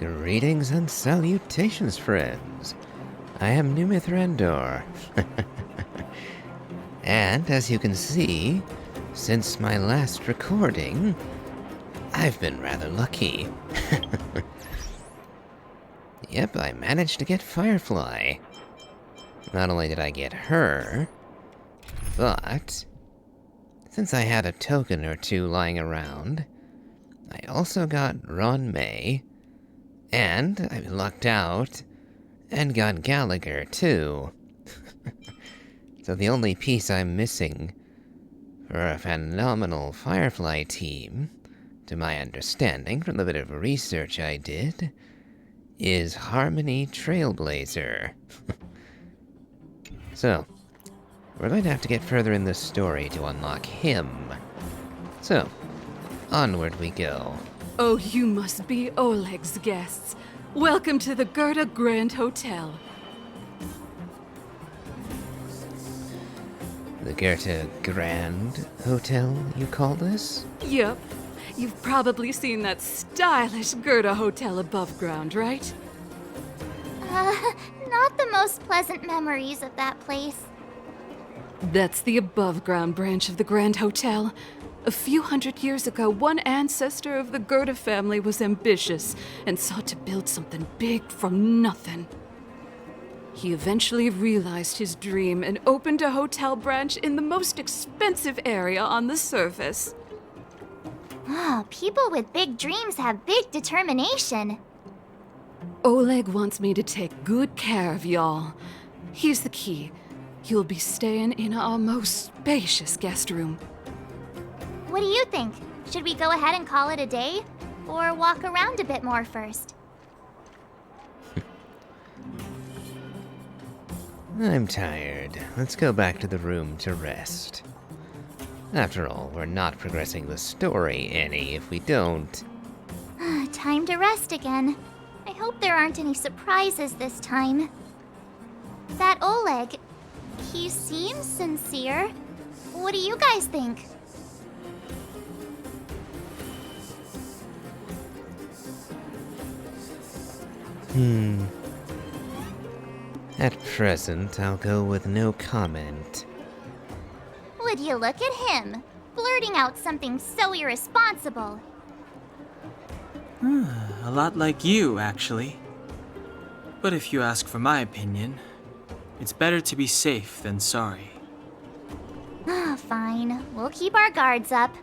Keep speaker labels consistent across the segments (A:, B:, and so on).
A: Greetings and salutations, friends. I am Numythrandor. And as you can see, since my last recording, I've been rather lucky. Yep, I managed to get Firefly. Not only did I get her, but since I had a token or two lying around, I also got Ron May, and I lucked out and got Gallagher too. So the only piece I'm missing for a phenomenal Firefly team, to my understanding from the bit of research I did, is Harmony Trailblazer. So, we're going to have to get further in the story to unlock him. So, onward we go.
B: Oh, you must be Oleg's guests. Welcome to the Gerda Grand Hotel.
A: The Goethe Grand Hotel, you call this?
B: Yep. You've probably seen that stylish Gerda Hotel above ground, right?
C: Not the most pleasant memories of that place.
B: That's the above ground branch of the Grand Hotel. A few hundred years ago, one ancestor of the Gerda family was ambitious and sought to build something big from nothing. He eventually realized his dream and opened a hotel branch in the most expensive area on the surface.
C: Oh, people with big dreams have big determination.
B: Oleg wants me to take good care of y'all. Here's the key. You'll be staying in our most spacious guest room.
C: What do you think? Should we go ahead and call it a day? Or walk around a bit more first?
A: I'm tired. Let's go back to the room to rest. After all, we're not progressing the story any if we don't.
C: Time to rest again. I hope there aren't any surprises this time. That Oleg, he seems sincere. What do you guys think?
A: At present, I'll go with no comment.
C: Would you look at him, blurting out something so irresponsible?
D: A lot like you, actually. But if you ask for my opinion, it's better to be safe than sorry.
C: Fine. We'll keep our guards up.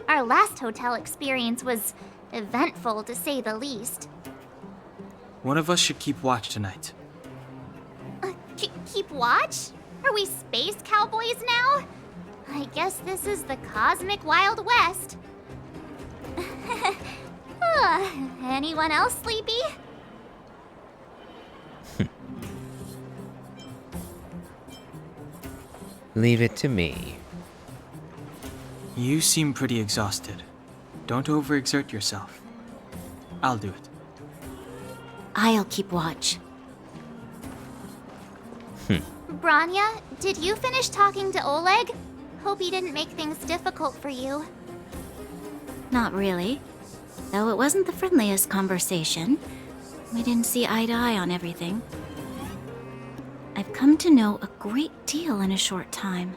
C: Our last hotel experience was eventful, to say the least.
D: One of us should keep watch tonight.
C: Keep watch? Are we space cowboys now? I guess this is the cosmic Wild West. Anyone else sleepy?
A: Leave it to me.
D: You seem pretty exhausted. Don't overexert yourself. I'll do it.
E: I'll keep watch.
C: Branya, did you finish talking to Oleg? Hope he didn't make things difficult for you.
E: Not really. Though it wasn't the friendliest conversation. We didn't see eye to eye on everything. I've come to know a great deal in a short time.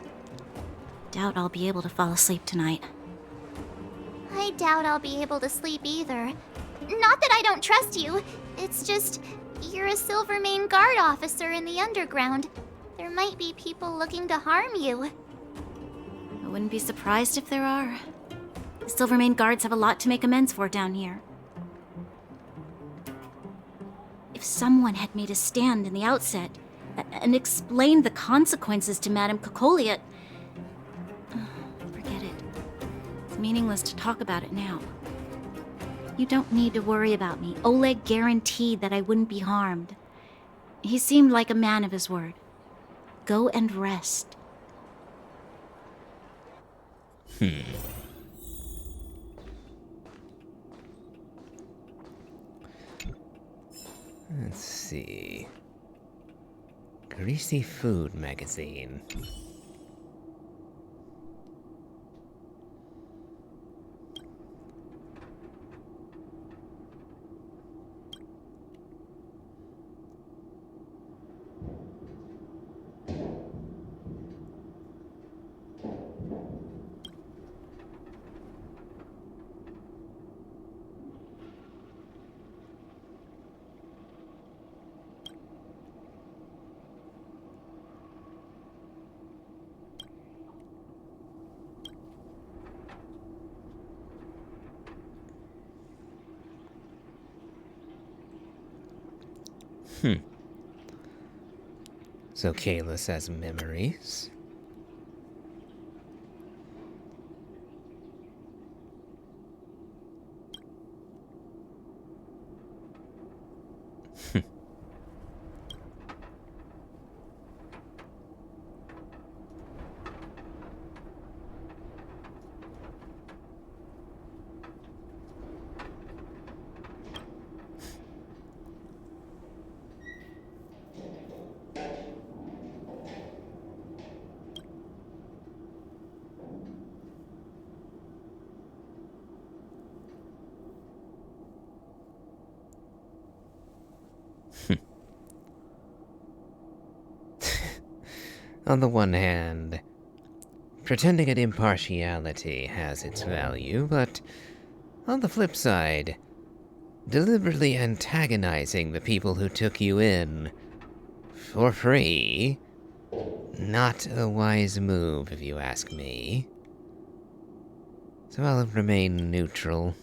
E: Doubt I'll be able to fall asleep tonight.
C: I doubt I'll be able to sleep either. Not that I don't trust you. It's just, you're a Silvermane guard officer in the underground. There might be people looking to harm you.
E: I wouldn't be surprised if there are. The Silvermane guards have a lot to make amends for down here. If someone had made a stand in the outset and explained the consequences to Madame Cocolia, forget it. It's meaningless to talk about it now. You don't need to worry about me. Oleg guaranteed that I wouldn't be harmed. He seemed like a man of his word. Go and rest.
A: Let's see. Greasy Food Magazine. So Kalis has memories. On the one hand, pretending at impartiality has its value, but on the flip side, deliberately antagonizing the people who took you in for free, not a wise move if you ask me. So I'll remain neutral.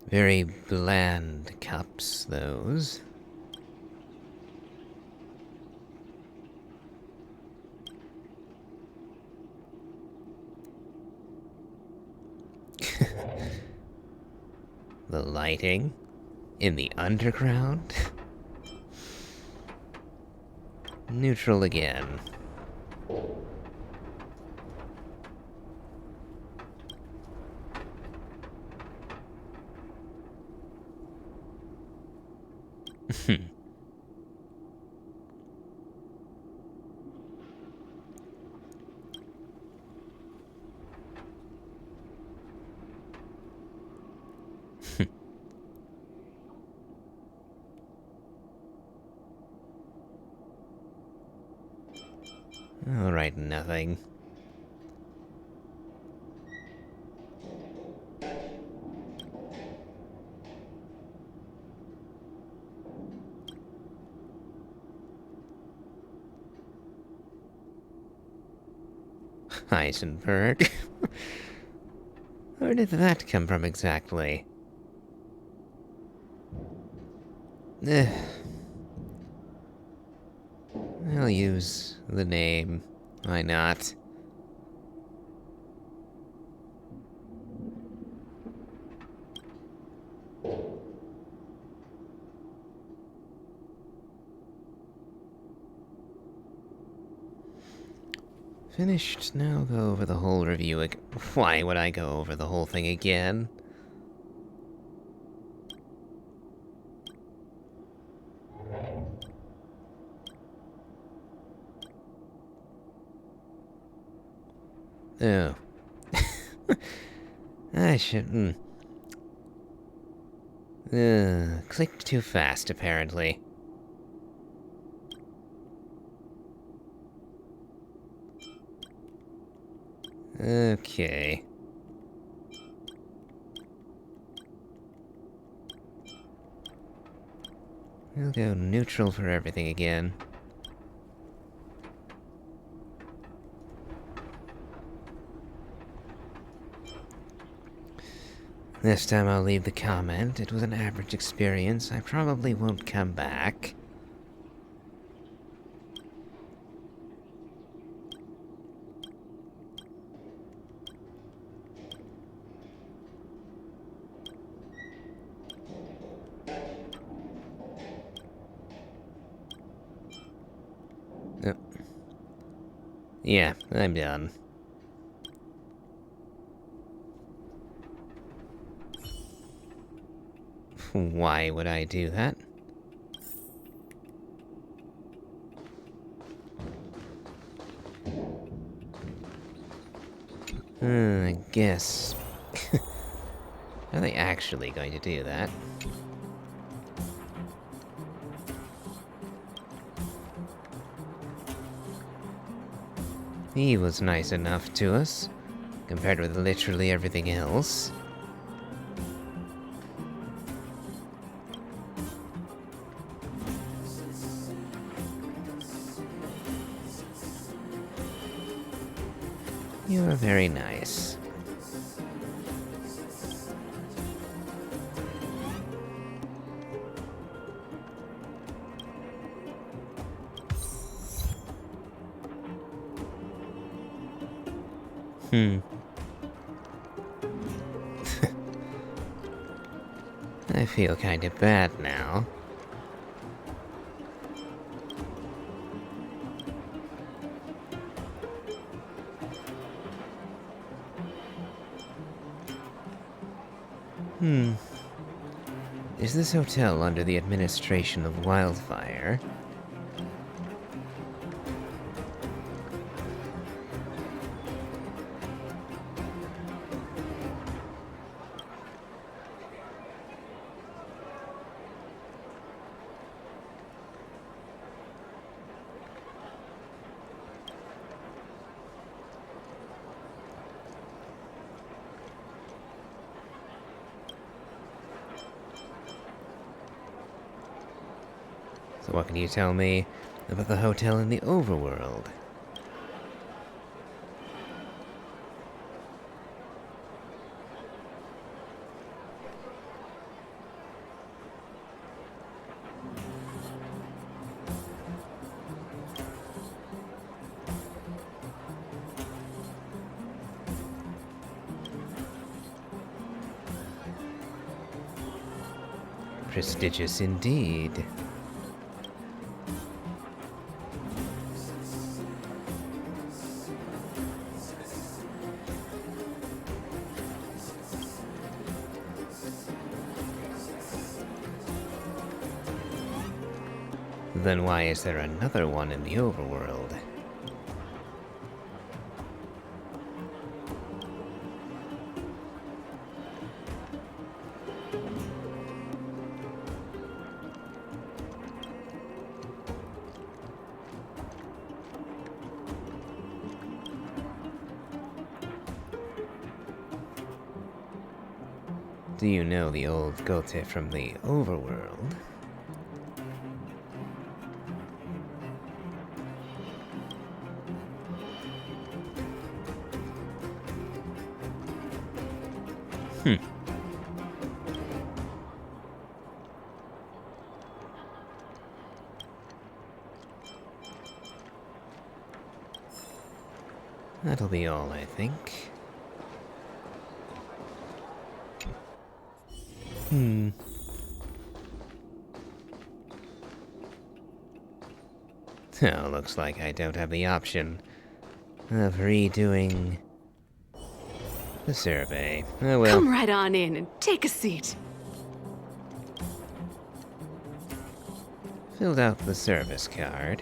A: Very bland cups, those. The lighting in the underground? Neutral again. Alright, nothing. Heisenberg. Where did that come from exactly? I'll use the name. Why not? Finished, now go over the whole review again. Why would I go over the whole thing again? Oh. I shouldn't. Clicked too fast, apparently. Okay. We'll go neutral for everything again. This time I'll leave the comment. It was an average experience. I probably won't come back. Yeah, I'm done. Why would I do that? I guess. Are they actually going to do that? He was nice enough to us, compared with literally everything else. You are very nice. I feel kinda bad now. Is this hotel under the administration of Wildfire? So what can you tell me about the hotel in the overworld? Prestigious indeed. Then why is there another one in the overworld? Do you know the old Gote from the overworld? That'll be all, I think. Oh, looks like I don't have the option of redoing the survey. Oh well.
B: Come right on in and take a seat.
A: Filled out the service card.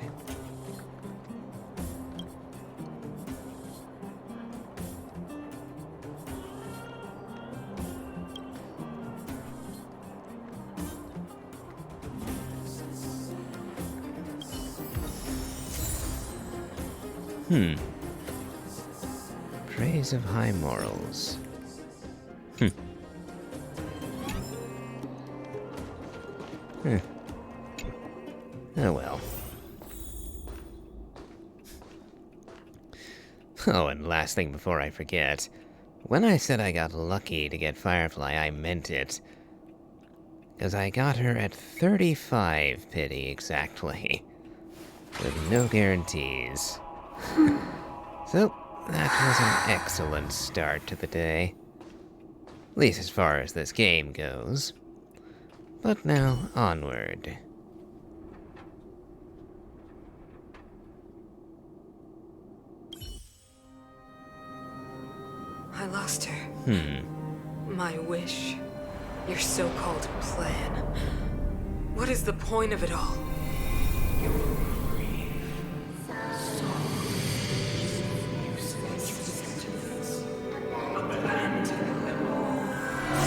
A: Praise of high morals. Oh well. Oh, and last thing before I forget. When I said I got lucky to get Firefly, I meant it. Because I got her at 35 pity exactly. With no guarantees. So, that was an excellent start to the day. At least as far as this game goes. But now, onward.
F: I lost her. My wish. Your so-called plan. What is the point of it all?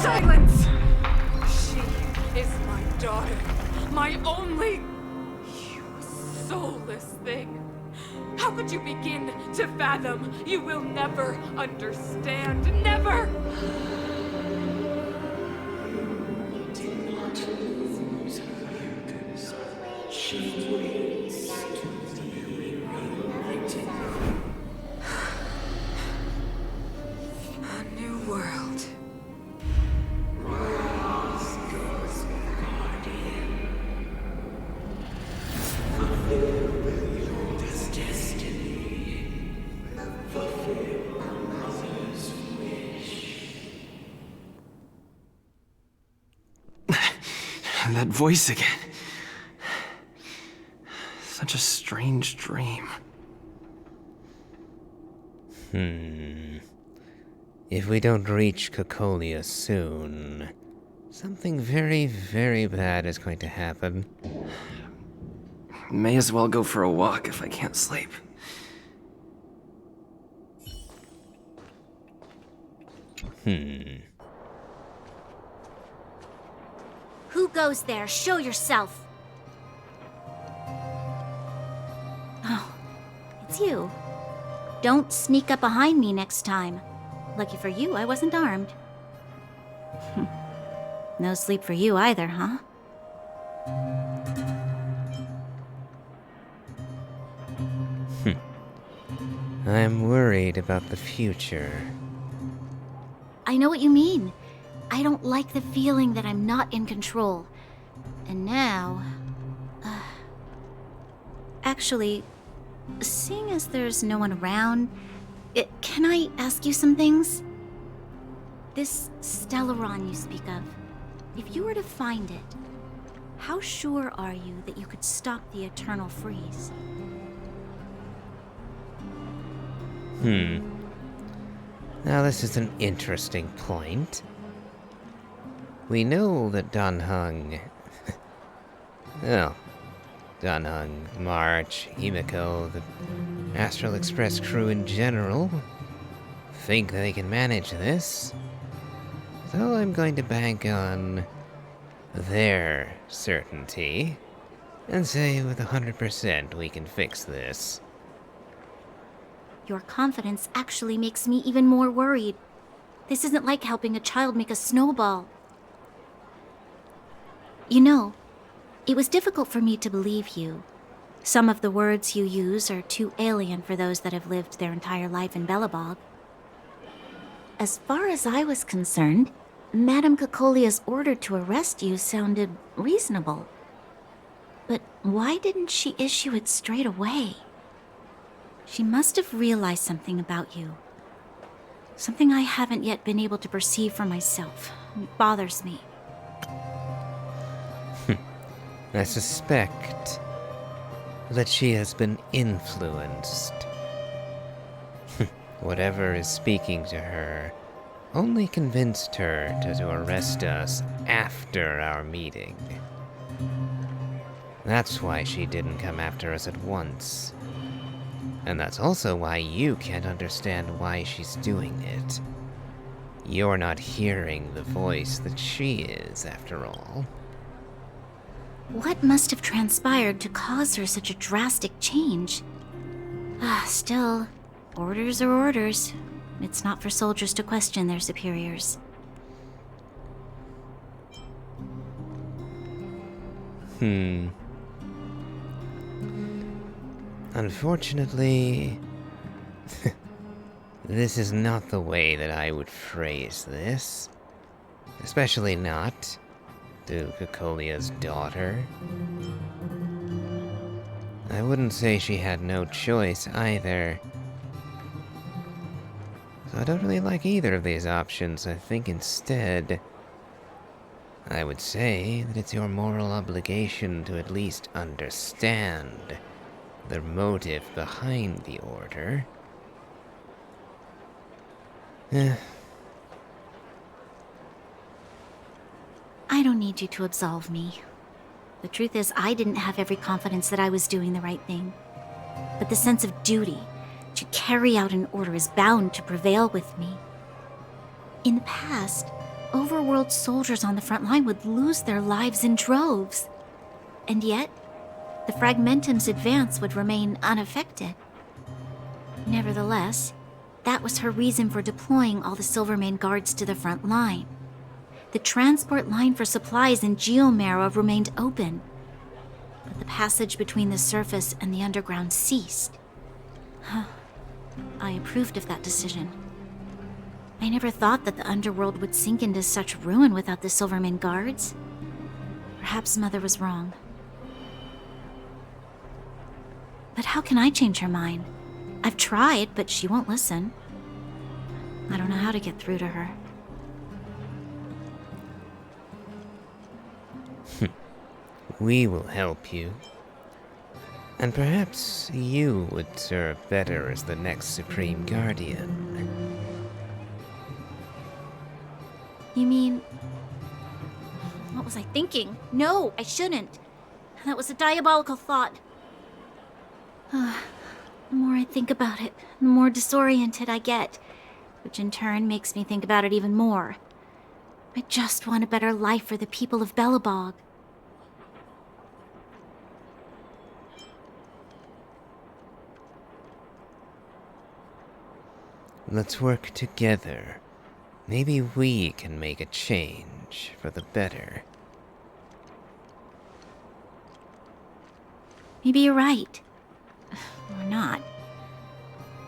F: Silence! She is my daughter. My only... You soulless thing. How could you begin to fathom? You will never understand. Never!
G: That voice again. Such a strange dream.
A: If we don't reach Cocolia soon, something very, very bad is going to happen.
G: May as well go for a walk if I can't sleep.
E: Who goes there? Show yourself! Oh, it's you. Don't sneak up behind me next time. Lucky for you, I wasn't armed. No sleep for you either, huh?
A: I'm worried about the future.
E: I know what you mean. I don't like the feeling that I'm not in control. And now... Actually, seeing as there's no one around, can I ask you some things? This Stellaron you speak of, if you were to find it, how sure are you that you could stop the eternal freeze?
A: Now this is an interesting point. We know that Danheng... well, Danheng, March, Himiko, the Astral Express crew in general think they can manage this. So I'm going to bank on their certainty and say with 100% we can fix this.
E: Your confidence actually makes me even more worried. This isn't like helping a child make a snowball. You know, it was difficult for me to believe you. Some of the words you use are too alien for those that have lived their entire life in Belobog. As far as I was concerned, Madame Cocolia's order to arrest you sounded reasonable. But why didn't she issue it straight away? She must have realized something about you. Something I haven't yet been able to perceive for myself. It bothers me.
A: I suspect that she has been influenced. Whatever is speaking to her only convinced her to arrest us after our meeting. That's why she didn't come after us at once. And that's also why you can't understand why she's doing it. You're not hearing the voice that she is, after all.
E: What must have transpired to cause her such a drastic change? Still, orders are orders. It's not for soldiers to question their superiors.
A: Unfortunately, this is not the way that I would phrase this. Especially not to Cocolia's daughter. I wouldn't say she had no choice either. So I don't really like either of these options. I think instead, I would say that it's your moral obligation to at least understand the motive behind the order.
E: I don't need you to absolve me. The truth is, I didn't have every confidence that I was doing the right thing. But the sense of duty to carry out an order is bound to prevail with me. In the past, overworld soldiers on the front line would lose their lives in droves. And yet, the Fragmentum's advance would remain unaffected. Nevertheless, that was her reason for deploying all the Silvermane guards to the front line. The transport line for supplies in Geomarrow remained open, but the passage between the surface and the underground ceased. I approved of that decision. I never thought that the underworld would sink into such ruin without the Silvermane guards. Perhaps Mother was wrong. But how can I change her mind? I've tried, but she won't listen. I don't know how to get through to her.
A: We will help you. And perhaps you would serve better as the next Supreme Guardian.
E: You mean... What was I thinking? No, I shouldn't. That was a diabolical thought. The more I think about it, the more disoriented I get, which in turn makes me think about it even more. I just want a better life for the people of Belobog.
A: Let's work together. Maybe we can make a change for the better.
E: Maybe you're right. Or not.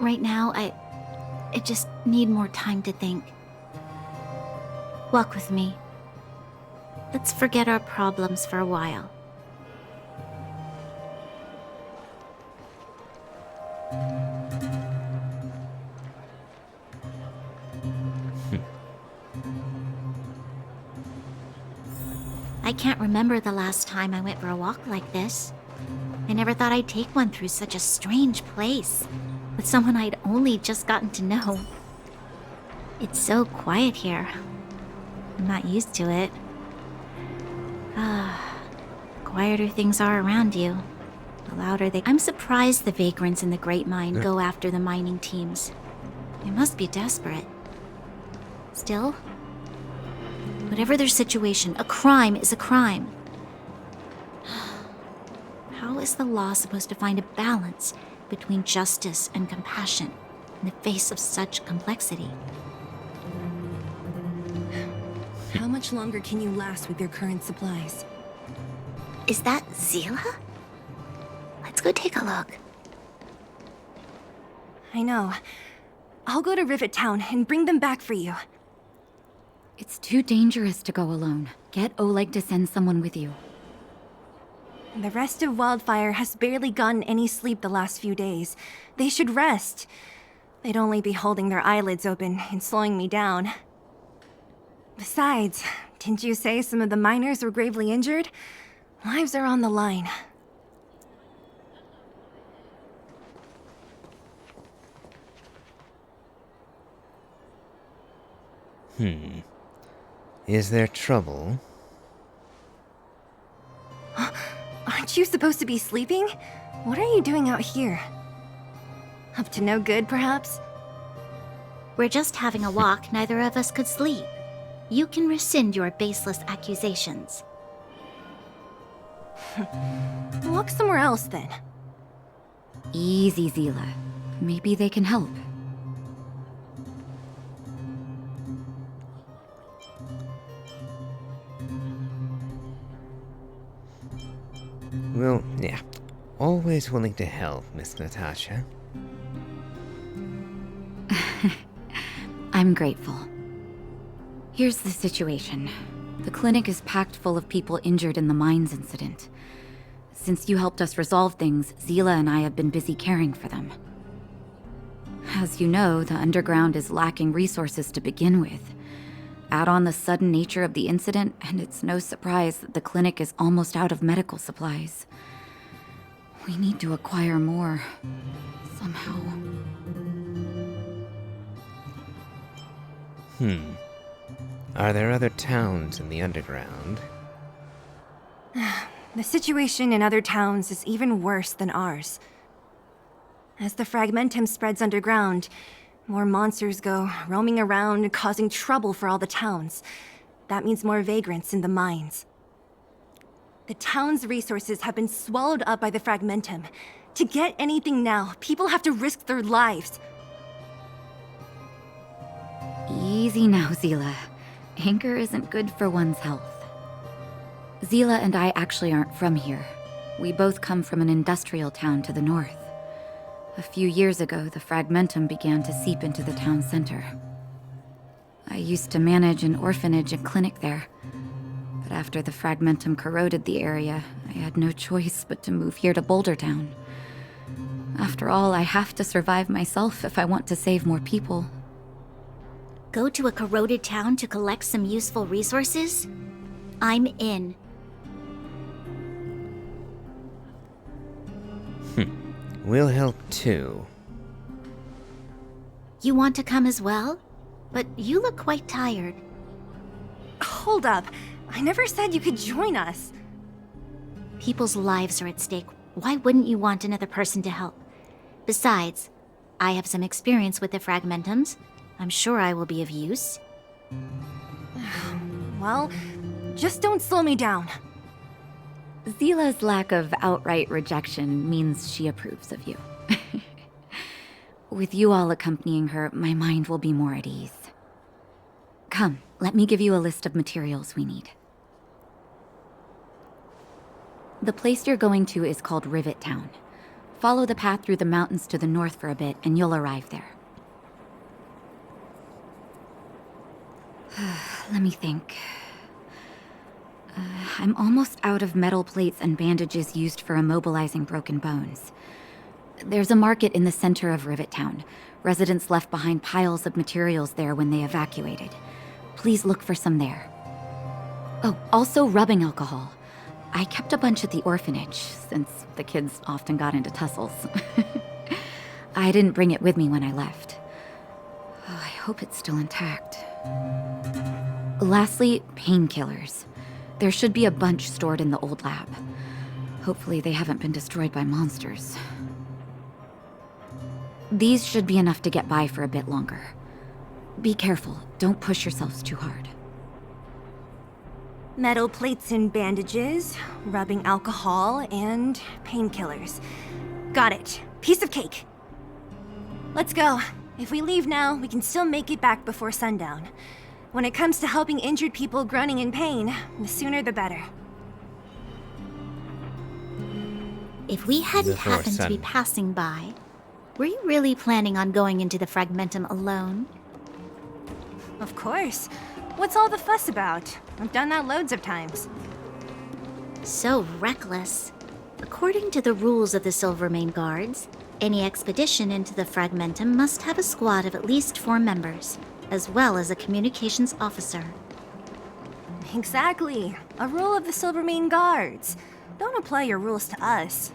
E: Right now, I just need more time to think. Walk with me. Let's forget our problems for a while. I can't remember the last time I went for a walk like this. I never thought I'd take one through such a strange place, with someone I'd only just gotten to know. It's so quiet here. I'm not used to it. The quieter things are around you, the louder they... I'm surprised the vagrants in the Great Mine go after the mining teams. They must be desperate. Still, whatever their situation, a crime is a crime. How is the law supposed to find a balance between justice and compassion in the face of such complexity?
H: How much longer can you last with your current supplies?
E: Is that Zila? Let's go take a look.
H: I know. I'll go to Rivet Town and bring them back for you.
I: It's too dangerous to go alone. Get Oleg to send someone with you.
H: The rest of Wildfire has barely gotten any sleep the last few days. They should rest. They'd only be holding their eyelids open and slowing me down. Besides, didn't you say some of the miners were gravely injured? Lives are on the line.
A: Is there trouble?
H: Aren't you supposed to be sleeping? What are you doing out here? Up to no good, perhaps?
E: We're just having a walk, neither of us could sleep. You can rescind your baseless accusations.
H: Walk somewhere else, then.
I: Easy, Zila. Maybe they can help.
A: Well, yeah. Always willing to help, Miss Natasha.
I: I'm grateful. Here's the situation. The clinic is packed full of people injured in the mines incident. Since you helped us resolve things, Zila and I have been busy caring for them. As you know, the underground is lacking resources to begin with. Add on the sudden nature of the incident, and it's no surprise that the clinic is almost out of medical supplies. We need to acquire more, somehow.
A: Are there other towns in the underground?
H: The situation in other towns is even worse than ours. As the fragmentum spreads underground, more monsters go roaming around, causing trouble for all the towns. That means more vagrants in the mines. The town's resources have been swallowed up by the fragmentum. To get anything now, people have to risk their lives.
I: Easy now, Zila. Anger isn't good for one's health. Zila and I actually aren't from here. We both come from an industrial town to the north. A few years ago, the fragmentum began to seep into the town center. I used to manage an orphanage and clinic there. But after the fragmentum corroded the area, I had no choice but to move here to Boulder Town. After all, I have to survive myself if I want to save more people.
E: Go to a corroded town to collect some useful resources? I'm in.
A: We'll help too.
E: You want to come as well? But you look quite tired.
H: Hold up. I never said you could join us.
E: People's lives are at stake. Why wouldn't you want another person to help? Besides, I have some experience with the Fragmentums. I'm sure I will be of use.
H: Well, just don't slow me down.
I: Zila's lack of outright rejection means she approves of you. With you all accompanying her, my mind will be more at ease. Come, let me give you a list of materials we need. The place you're going to is called Rivet Town. Follow the path through the mountains to the north for a bit, and you'll arrive there. Let me think. I'm almost out of metal plates and bandages used for immobilizing broken bones. There's a market in the center of Rivet Town. Residents left behind piles of materials there when they evacuated. Please look for some there. Oh, also rubbing alcohol. I kept a bunch at the orphanage, since the kids often got into tussles. I didn't bring it with me when I left. Oh, I hope it's still intact. Lastly, painkillers. There should be a bunch stored in the old lab. Hopefully they haven't been destroyed by monsters. These should be enough to get by for a bit longer. Be careful, don't push yourselves too hard.
H: Metal plates and bandages, rubbing alcohol, and painkillers. Got it. Piece of cake. Let's go. If we leave now, we can still make it back before sundown. When it comes to helping injured people groaning in pain, the sooner the better.
E: If we hadn't
A: Before
E: happened to be
A: sun.
E: passing by, were you really planning on going into the Fragmentum alone?
H: Of course. What's all the fuss about? I've done that loads of times.
E: So reckless. According to the rules of the Silvermane Guards, any expedition into the Fragmentum must have a squad of at least 4 members, as well as a communications officer.
H: Exactly. A rule of the Silvermane Guards. Don't apply your rules to us.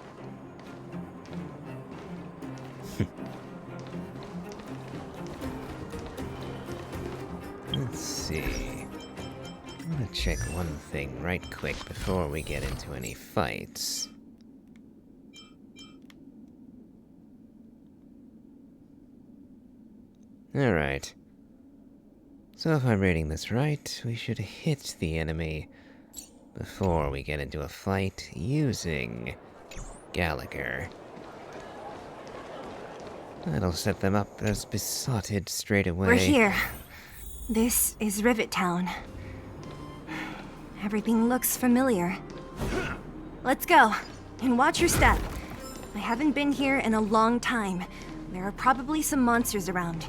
A: Let's see. I'm gonna check one thing right quick before we get into any fights. Alright. So if I'm reading this right, we should hit the enemy before we get into a fight using Gallagher. That'll set them up as besotted straight away.
H: We're here. This is Rivet Town. Everything looks familiar. Let's go, and watch your step. I haven't been here in a long time. There are probably some monsters around.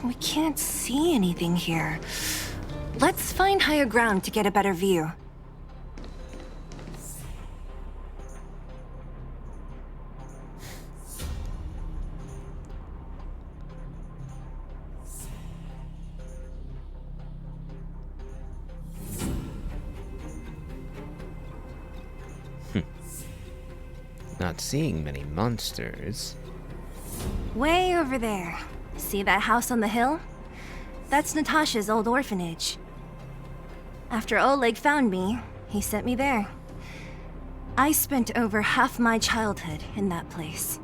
H: We can't see anything here. Let's find higher ground to get a better view.
A: Not seeing many monsters.
H: Way over there. See that house on the hill? That's Natasha's old orphanage. After Oleg found me, he sent me there. I spent over half my childhood in that place.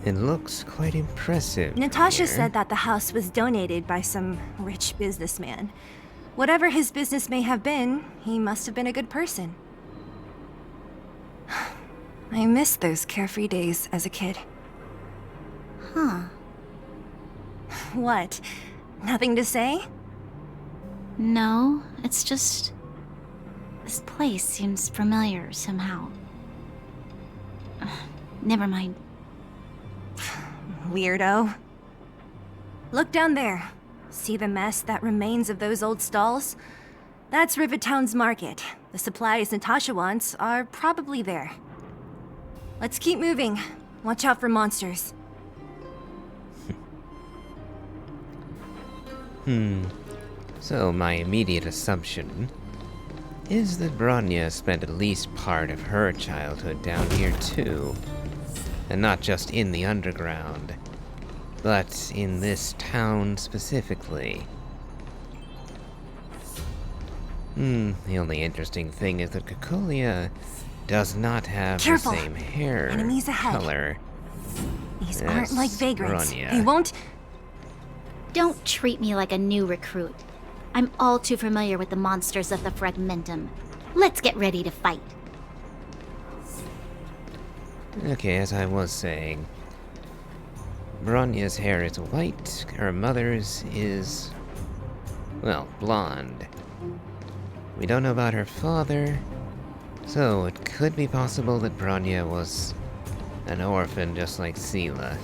A: It looks quite impressive.
H: Natasha
A: here.
H: said that the house was donated by some rich businessman. Whatever his business may have been, he must have been a good person. I miss those carefree days as a kid.
E: Huh.
H: What? Nothing to say?
E: No, it's just... this place seems familiar somehow. Never mind.
H: Weirdo. Look down there. See the mess that remains of those old stalls? That's Rivet Town's market. The supplies Natasha wants are probably there. Let's keep moving. Watch out for monsters.
A: So my immediate assumption is that Bronya spent at least part of her childhood down here too. And not just in the underground, but in this town specifically. The only interesting thing is that Cocolia does not have
H: Careful.
A: the same hair
H: Enemies ahead.
A: color.
H: These aren't like
A: as
H: vagrants.
A: Bronya.
H: They won't.
E: Don't treat me like a new recruit. I'm all too familiar with the monsters of the Fragmentum. Let's get ready to fight.
A: Okay, as I was saying, Bronya's hair is white, her mother's is, well, blonde. We don't know about her father, so it could be possible that Bronya was an orphan just like Seela.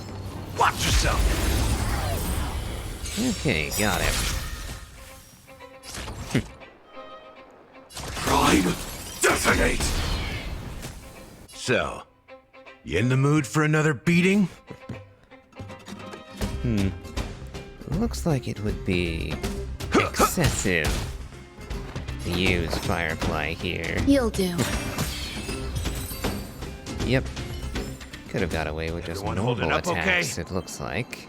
J: Watch yourself!
A: Okay, got him.
J: Prime, detonate! So, you in the mood for another beating?
A: Looks like it would be excessive to use Firefly here.
B: You'll do.
A: Yep. Could have got away with just
J: Everyone
A: normal
J: holding up
A: attacks,
J: okay?
A: it looks like.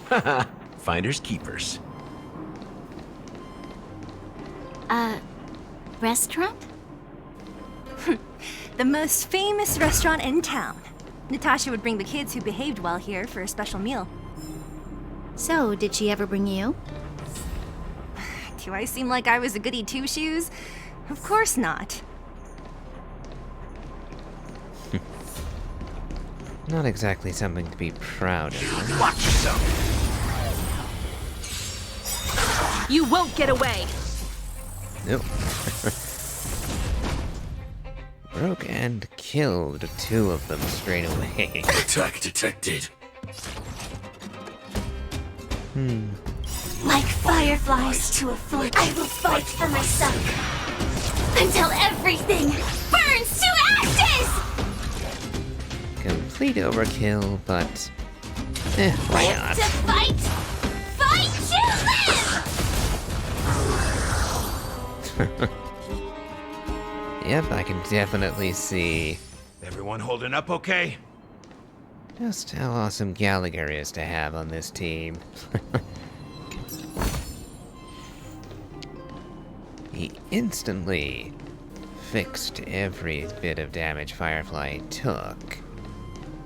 J: Haha, finders keepers.
E: Restaurant?
H: The most famous restaurant in town. Natasha would bring the kids who behaved well here for a special meal.
E: So, did she ever bring you?
H: Do I seem like I was a goody two-shoes? Of course not.
A: Not exactly something to be proud of.
J: Watch yourself!
H: You won't get away!
A: Nope. Broke and killed two of them straight away.
J: Attack detected.
C: Like fireflies to a flame, I will fight for myself until everything burns to ashes!
A: Complete overkill, but why
C: Live
A: not?
C: to fight! Fight to live!
A: Yep, I can definitely see
J: Everyone holding up okay?
A: just how awesome Gallagher is to have on this team. He instantly fixed every bit of damage Firefly took.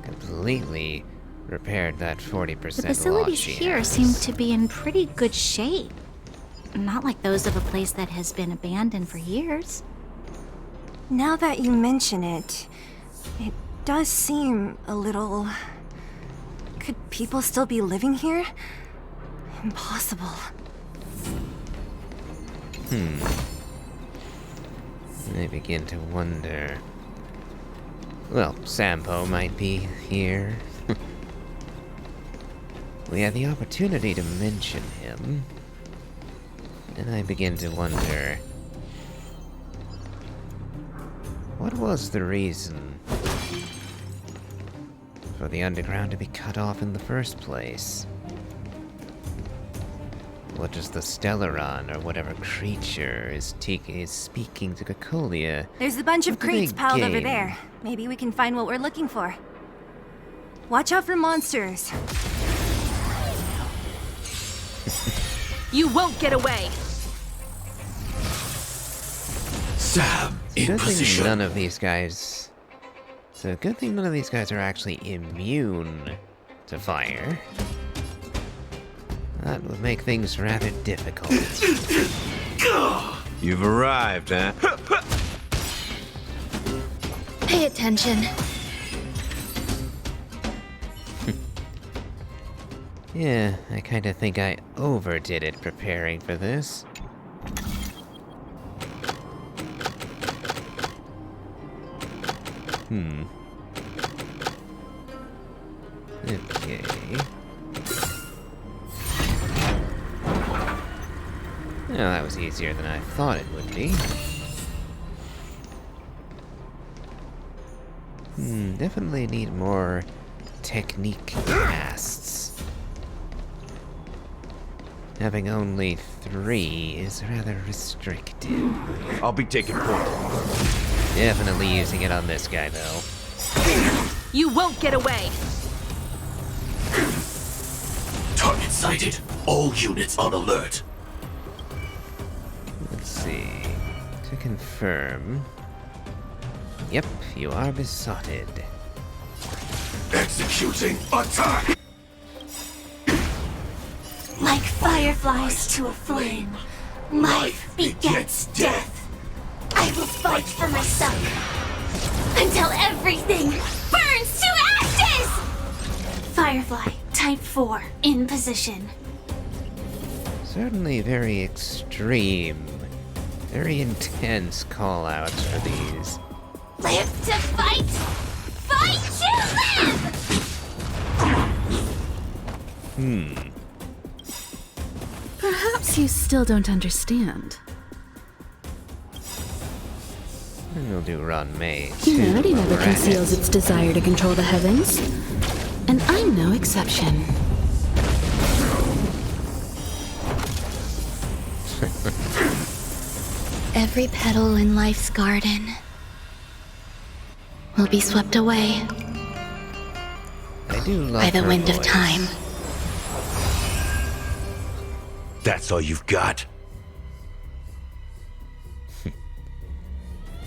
A: Completely repaired that 40%
E: The
A: loss
E: facilities
A: she
E: here
A: has.
E: seem to be in pretty good shape. Not like those of a place that has been abandoned for years.
H: Now that you mention it, it does seem a little... Could people still be living here? Impossible.
A: I begin to wonder. Well, Sampo might be here. We had the opportunity to mention him, and I begin to wonder, what was the reason for the underground to be cut off in the first place? What does the Stellaron, or whatever creature, is speaking to Cocolia?
H: There's a bunch of
A: What do they
H: crates piled over
A: gain?
H: there. Maybe we can find what we're looking for. Watch out for monsters. You won't get away!
J: Sam, in
A: Good thing
J: position.
A: none of these guys... So good thing none of these guys are actually immune to fire. That would make things rather difficult.
J: You've arrived, huh?
I: Pay attention.
A: Yeah, I kinda think I overdid it preparing for this. Okay. Well, that was easier than I thought it would be. Definitely need more technique casts. Having only 3 is rather restrictive.
J: I'll be taking point.
A: Definitely using it on this guy, though.
H: You won't get away!
J: Target sighted. All units on alert.
A: Let's see. To confirm. Yep, you are besotted.
J: Executing attack!
C: Like fireflies to a flame, life begets death. I will fight for my son until everything burns to ashes! Firefly, type 4, in position.
A: Certainly very extreme, very intense call-outs for these.
C: Live to fight! Fight to live!
B: Perhaps you still don't understand.
A: And we'll do Ron May, too.
B: Humanity never
A: while we're at
B: conceals
A: it.
B: its desire to control the heavens. And I'm no exception.
C: Every petal in life's garden will be swept away
A: I do love
C: by the
A: her
C: wind of
A: voice.
C: time.
J: That's all you've got?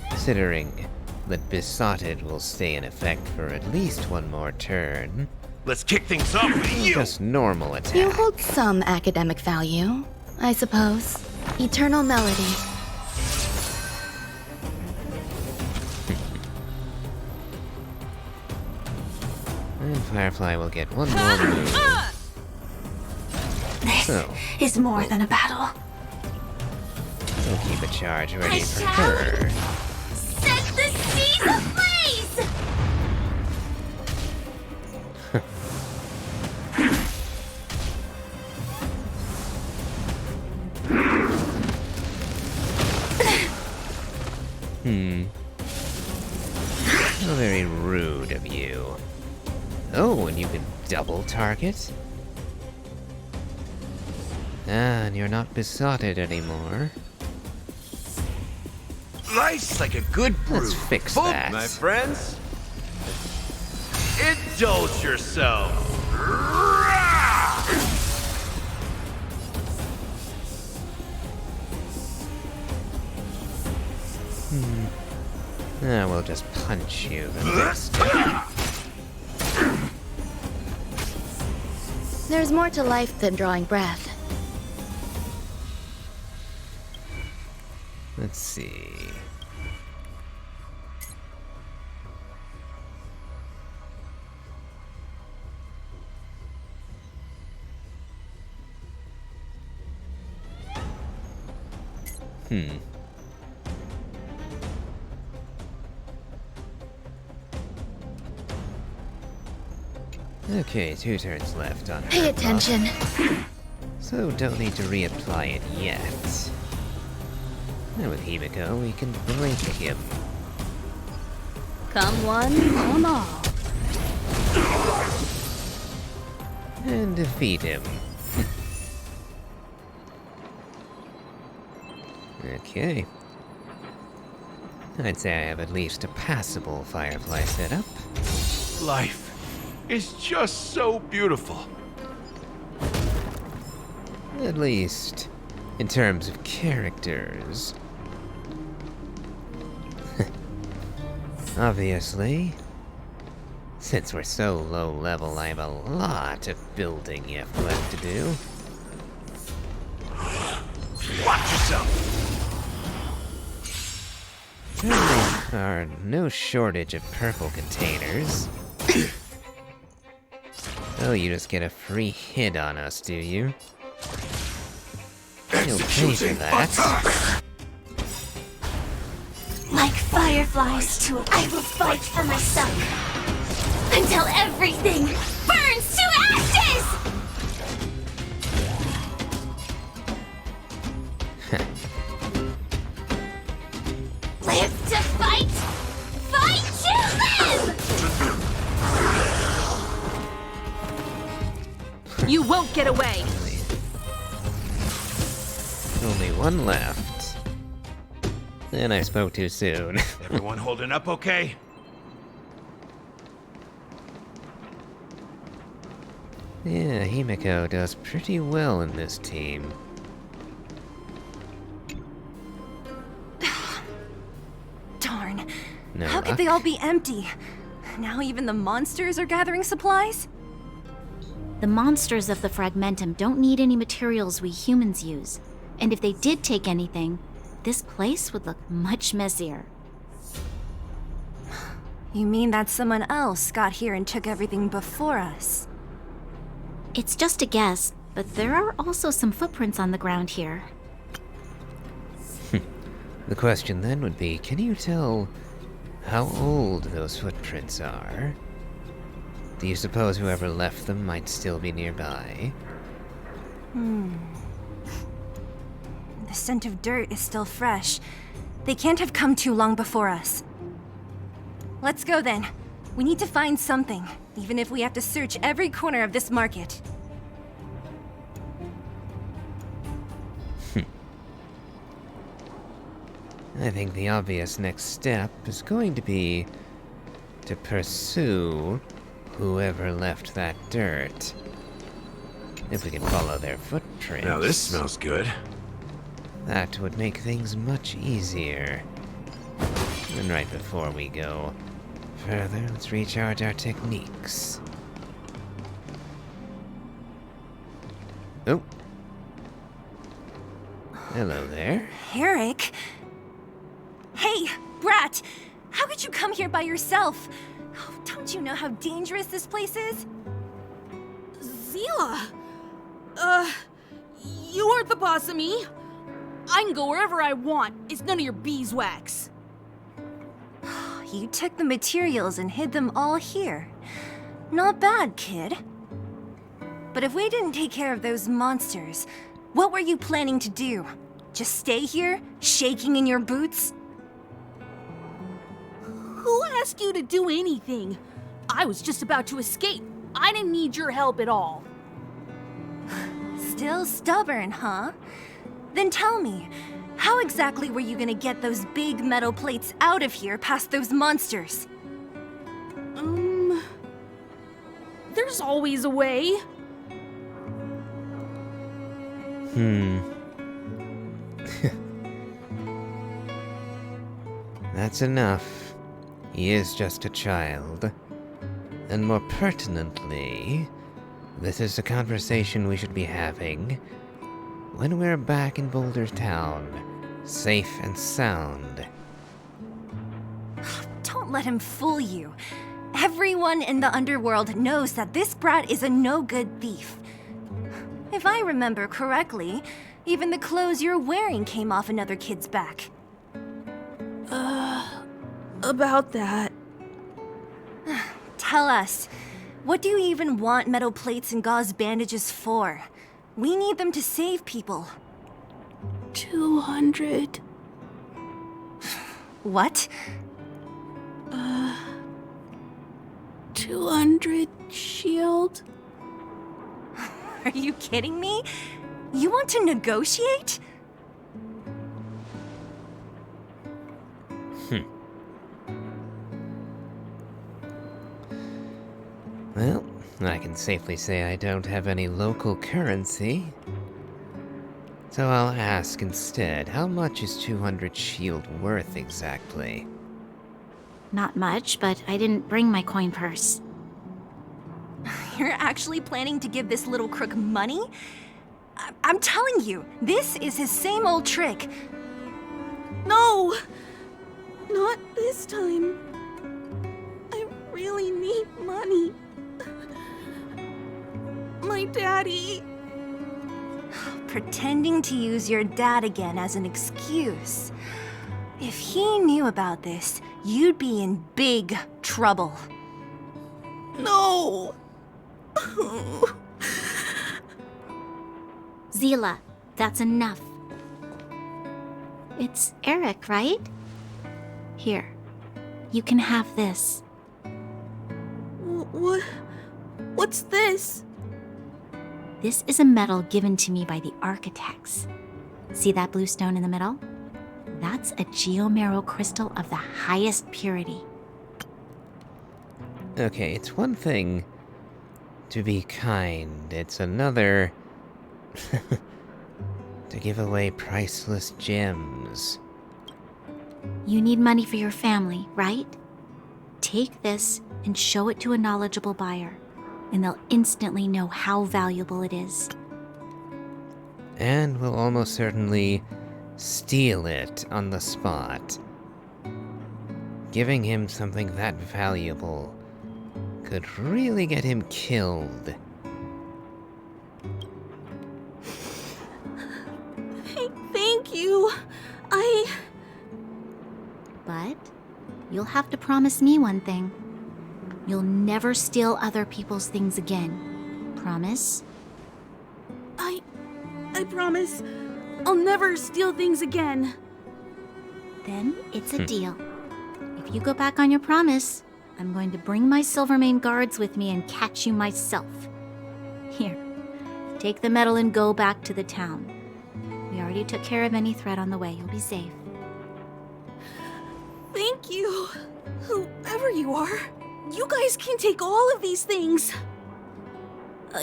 A: Considering that Besotted will stay in effect for at least 1 more turn,
J: Let's kick things off with you!
A: just normal attack.
C: You hold some academic value, I suppose. Eternal melody.
A: And Firefly will get 1 more move.
C: This
A: So,
C: is more than a battle.
A: we'll keep a charge ready
C: I
A: for
C: shall-
A: her.
C: Set the seas ablaze!
A: How very rude of you. Oh, and you can double target? Ah, and you're not besotted anymore.
J: Life's like a good brew.
A: Let's fix
J: Boom,
A: that.
J: my friends. Indulge yourself. Rah!
A: Ah, we'll just punch you the next time.
C: There's more to life than drawing breath.
A: Let's see. Okay, 2 turns left on her
C: Pay
A: buff,
C: attention.
A: so don't need to reapply it yet. And with Himiko, we can blink him.
B: Come one, come all.
A: And defeat him. Okay. I'd say I have at least a passable Firefly setup.
J: Life is just so beautiful.
A: At least, in terms of characters. Obviously, since we're so low level, I have a lot of building left to do.
J: Watch yourself.
A: There are no shortage of purple containers. Oh, you just get a free hit on us, do you? You'll pay for that.
C: Like fireflies to a... I will fight for my son until everything burns to ashes! Live to fight! Fight to live!
H: You won't get away!
A: one left. And I spoke too soon.
K: Everyone holding up okay?
A: Yeah, Himiko does pretty well in this team.
H: Darn.
A: No
H: How could
A: luck?
H: they all be empty? Now even the monsters are gathering supplies?
E: The monsters of the Fragmentum don't need any materials we humans use. And if they did take anything, this place would look much messier.
H: You mean that someone else got here and took everything before us?
E: It's just a guess, but there are also some footprints on the ground here.
A: The question then would be, can you tell how old those footprints are? Do you suppose whoever left them might still be nearby?
H: The scent of dirt is still fresh. They can't have come too long before us. Let's go then. We need to find something, even if we have to search every corner of this market.
A: I think the obvious next step is going to be to pursue whoever left that dirt. If we can follow their footprints.
K: Now this smells good.
A: That would make things much easier. And right before we go further, let's recharge our techniques. Oh. Hello there.
H: Eric? Hey, Brat! How could you come here by yourself? Oh, don't you know how dangerous this place is?
L: Zila! You aren't the boss of me. I can go wherever I want. It's none of your beeswax.
H: You took the materials and hid them all here. Not bad, kid. But if we didn't take care of those monsters, what were you planning to do? Just stay here, shaking in your boots?
L: Who asked you to do anything? I was just about to escape. I didn't need your help at all.
H: Still stubborn, huh? Then tell me, how exactly were you gonna get those big metal plates out of here past those monsters?
L: There's always a way.
A: That's enough. He is just a child. And more pertinently, this is a conversation we should be having when we're back in Boulder Town, safe and sound.
H: Don't let him fool you. Everyone in the underworld knows that this brat is a no-good thief. If I remember correctly, even the clothes you're wearing came off another kid's back.
L: About that.
H: Tell us, what do you even want metal plates and gauze bandages for? We need them to save people.
L: 200.
H: What?
L: 200 shield?
H: Are you kidding me? You want to negotiate?
A: Well, I can safely say I don't have any local currency. So I'll ask instead, how much is 200 shield worth exactly?
E: Not much, but I didn't bring my coin purse.
H: You're actually planning to give this little crook money? I'm telling you, this is his same old trick.
L: No! Not this time. I really need money. My daddy.
H: Pretending to use your dad again as an excuse. If he knew about this, you'd be in big trouble.
L: No!
E: Zila, that's enough. It's Eric, right? Here, you can have this.
L: What's this?
E: This is a medal given to me by the architects. See that blue stone in the middle? That's a geomarrow crystal of the highest purity.
A: Okay, it's one thing to be kind, it's another to give away priceless gems.
E: You need money for your family, right? Take this and show it to a knowledgeable buyer, and they'll instantly know how valuable it is.
A: And will almost certainly steal it on the spot. Giving him something that valuable could really get him killed.
L: Thank you.
E: But you'll have to promise me one thing. You'll never steal other people's things again. Promise?
L: I promise. I'll never steal things again.
E: Then it's a deal. If you go back on your promise, I'm going to bring my Silvermane guards with me and catch you myself. Here, take the medal and go back to the town. We already took care of any threat on the way. You'll be safe.
L: Thank you. Whoever you are, you guys can take all of these things.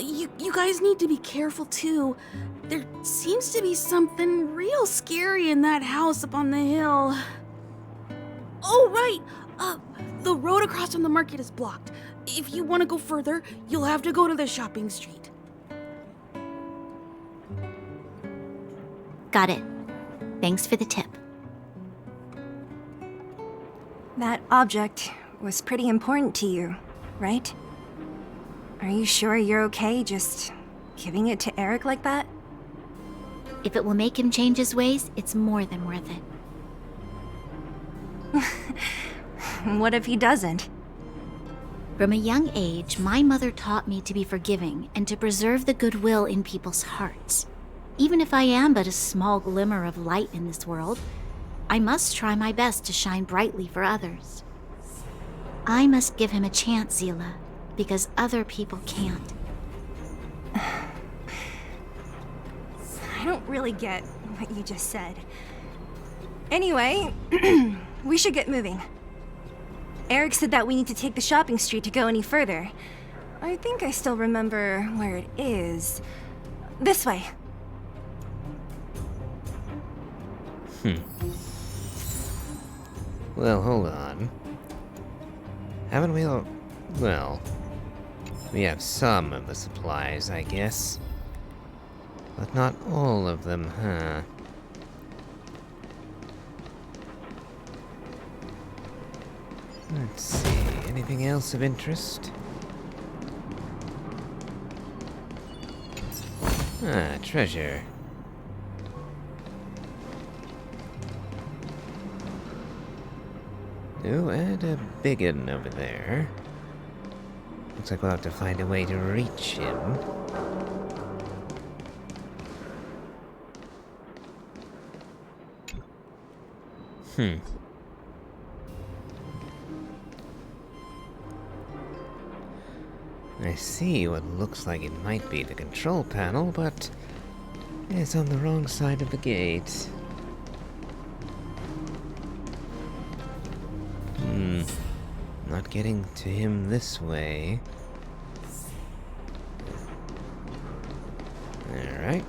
L: You guys need to be careful too. There seems to be something real scary in that house up on the hill. Oh, right. The road across from the market is blocked. If you want to go further, you'll have to go to the shopping street.
E: Got it. Thanks for the tip.
H: That object was pretty important to you, right? Are you sure you're okay just giving it to Eric like that?
E: If it will make him change his ways, it's more than worth it.
H: What if he doesn't?
E: From a young age, my mother taught me to be forgiving and to preserve the goodwill in people's hearts. Even if I am but a small glimmer of light in this world, I must try my best to shine brightly for others. I must give him a chance, Zila, because other people can't.
H: I don't really get what you just said. Anyway, we should get moving. Eric said that we need to take the shopping street to go any further. I think I still remember where it is. This way.
A: Well, hold on. Haven't we all... Well, we have some of the supplies, I guess. But not all of them, huh? Let's see, anything else of interest? Ah, treasure. Oh, and a big one over there. Looks like we'll have to find a way to reach him. I see what looks like it might be the control panel, but it's on the wrong side of the gate. Not getting to him this way. Alright.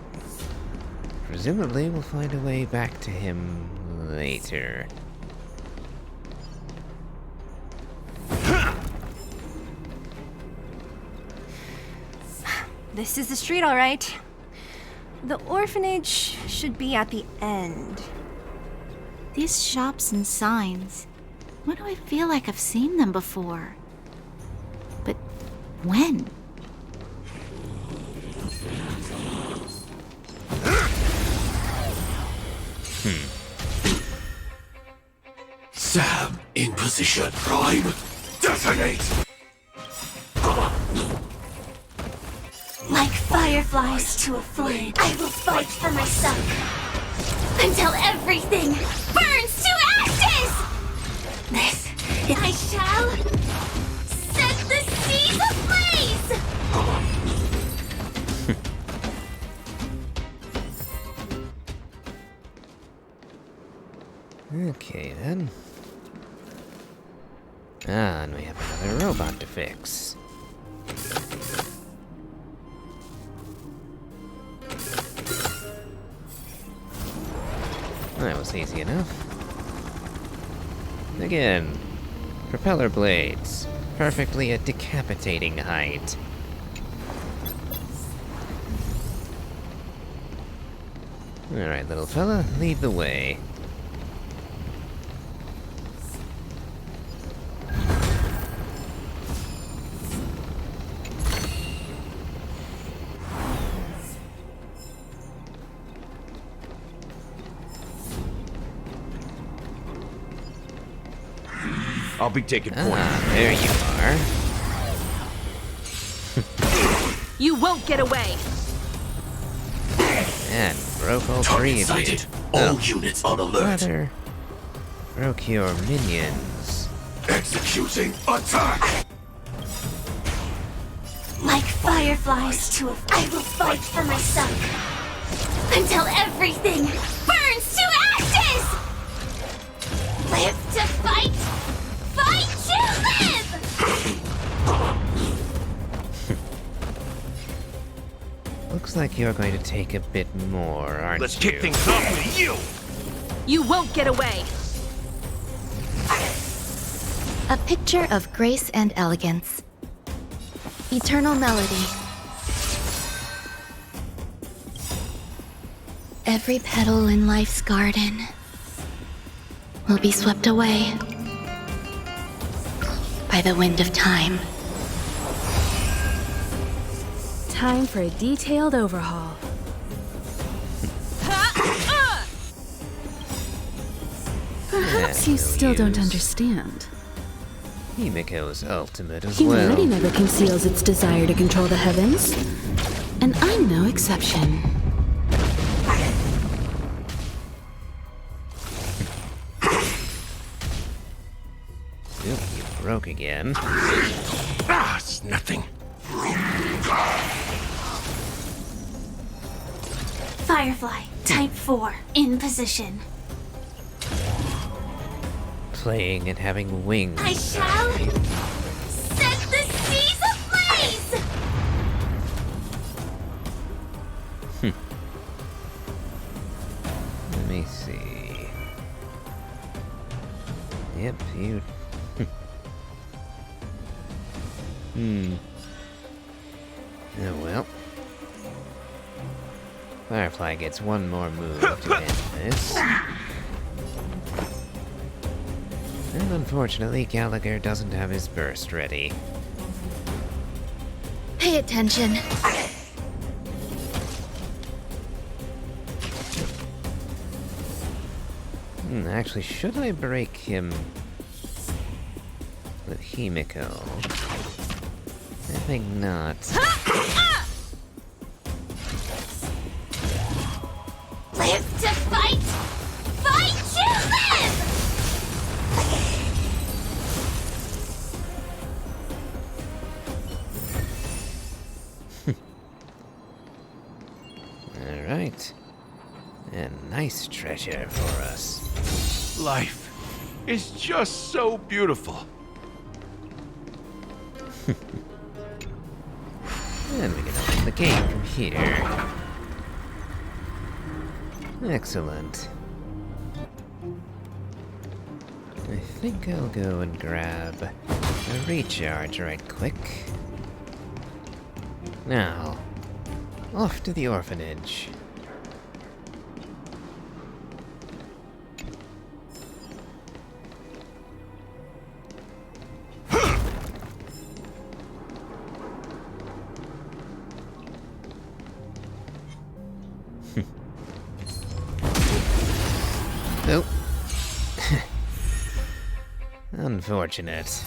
A: Presumably we'll find a way back to him later.
H: This is the street, all right. The orphanage should be at the end.
E: These shops and signs. Why do I feel like I've seen them before? But when?
J: Sam in position. Prime. Detonate.
C: Like fireflies to a flame, I will fight for my son until everything burns to ashes! This is... I shall set the seas ablaze!
A: Okay, then. Ah, and we have another robot to fix. That was easy enough. Again, propeller blades. Perfectly at decapitating height. Alright, little fella, lead the way.
K: I'll be taking point.
A: Ah, there you are.
L: You won't get away!
A: And broke all three of you.
J: All units on alert.
A: Rather, broke your minions.
J: Executing attack.
C: Like fireflies to a... I will fight for my son until everything burns to ashes! Live to fight! Fight to live!
A: Looks like you're going to take a bit more, aren't
K: Let's
A: you?
K: kick things off with you!
L: You won't get away!
M: A picture of grace and elegance. Eternal melody. Every petal in life's garden will be swept away by the wind of time.
L: Time for a detailed overhaul. Perhaps you still don't understand.
A: Himiko's ultimate as
L: Humanity
A: well.
L: never conceals its desire to control the heavens. And I'm no exception.
A: Oop, you broke again.
K: Ah, it's nothing.
C: Firefly, type 4, in position.
A: Playing and having wings.
C: I shall set the seas ablaze!
A: Let me see. Yep, you... Oh well. Firefly gets one more move to end this. And unfortunately, Gallagher doesn't have his burst ready.
M: Pay attention.
A: Actually, should I break him with Himiko? I think not.
C: Live to fight! Fight to live!
A: Alright. A nice treasure for us.
K: Life is just so beautiful.
A: And we can open the gate from here. Excellent. I think I'll go and grab a recharge right quick. Now, off to the orphanage. Nope. Unfortunate.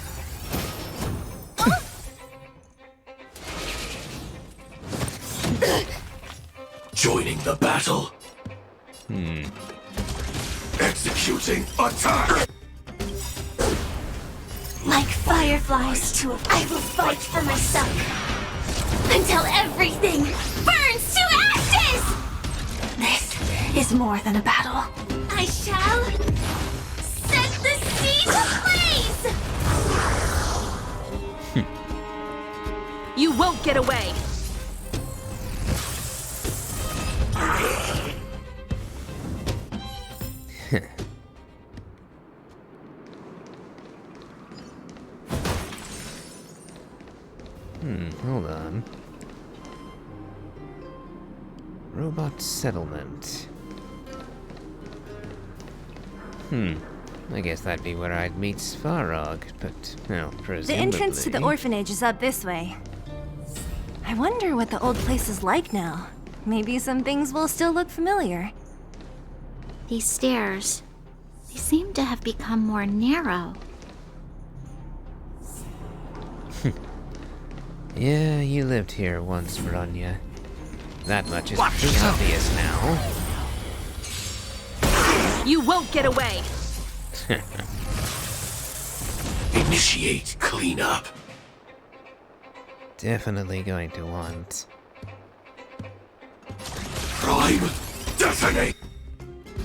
J: Joining the battle. Executing attack.
C: Like fireflies to a... I will fight for my son until everything burns to ashes! This is more than a battle. I shall
L: won't get away!
A: Hold on. Robot settlement. I guess that'd be where I'd meet Svarog, but, well, presumably...
H: The entrance to the orphanage is up this way. I wonder what the old place is like now. Maybe some things will still look familiar.
E: These stairs, they seem to have become more narrow.
A: Yeah, you lived here once, Bronya. That much is pretty obvious now.
L: You won't get away!
J: Initiate cleanup.
A: Definitely going to want
J: Prime detonate.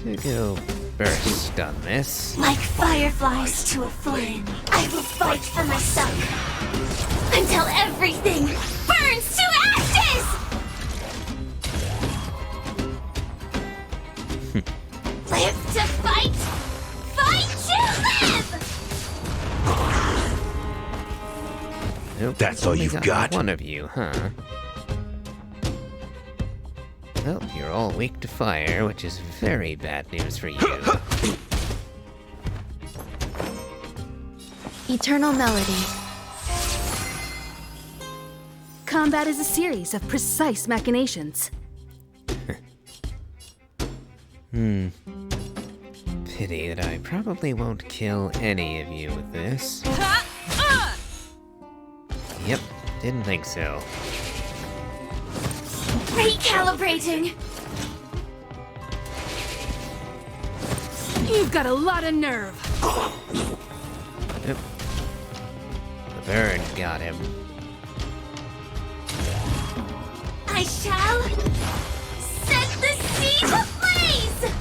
A: to go burst on this.
C: Like fireflies to a flame, I will fight for my son until everything burns to ashes! Live to fight! Fight to live!
A: Nope,
K: That's all
A: only
K: you've
A: got
K: got?
A: one of you, huh? Well, you're all weak to fire, which is very bad news for you.
M: Eternal Melody.
L: Combat is a series of precise machinations.
A: Pity that I probably won't kill any of you with this. Yep, didn't think so.
C: Recalibrating!
L: You've got a lot of nerve.
A: Yep. The bird got him.
C: I shall set the siege ablaze!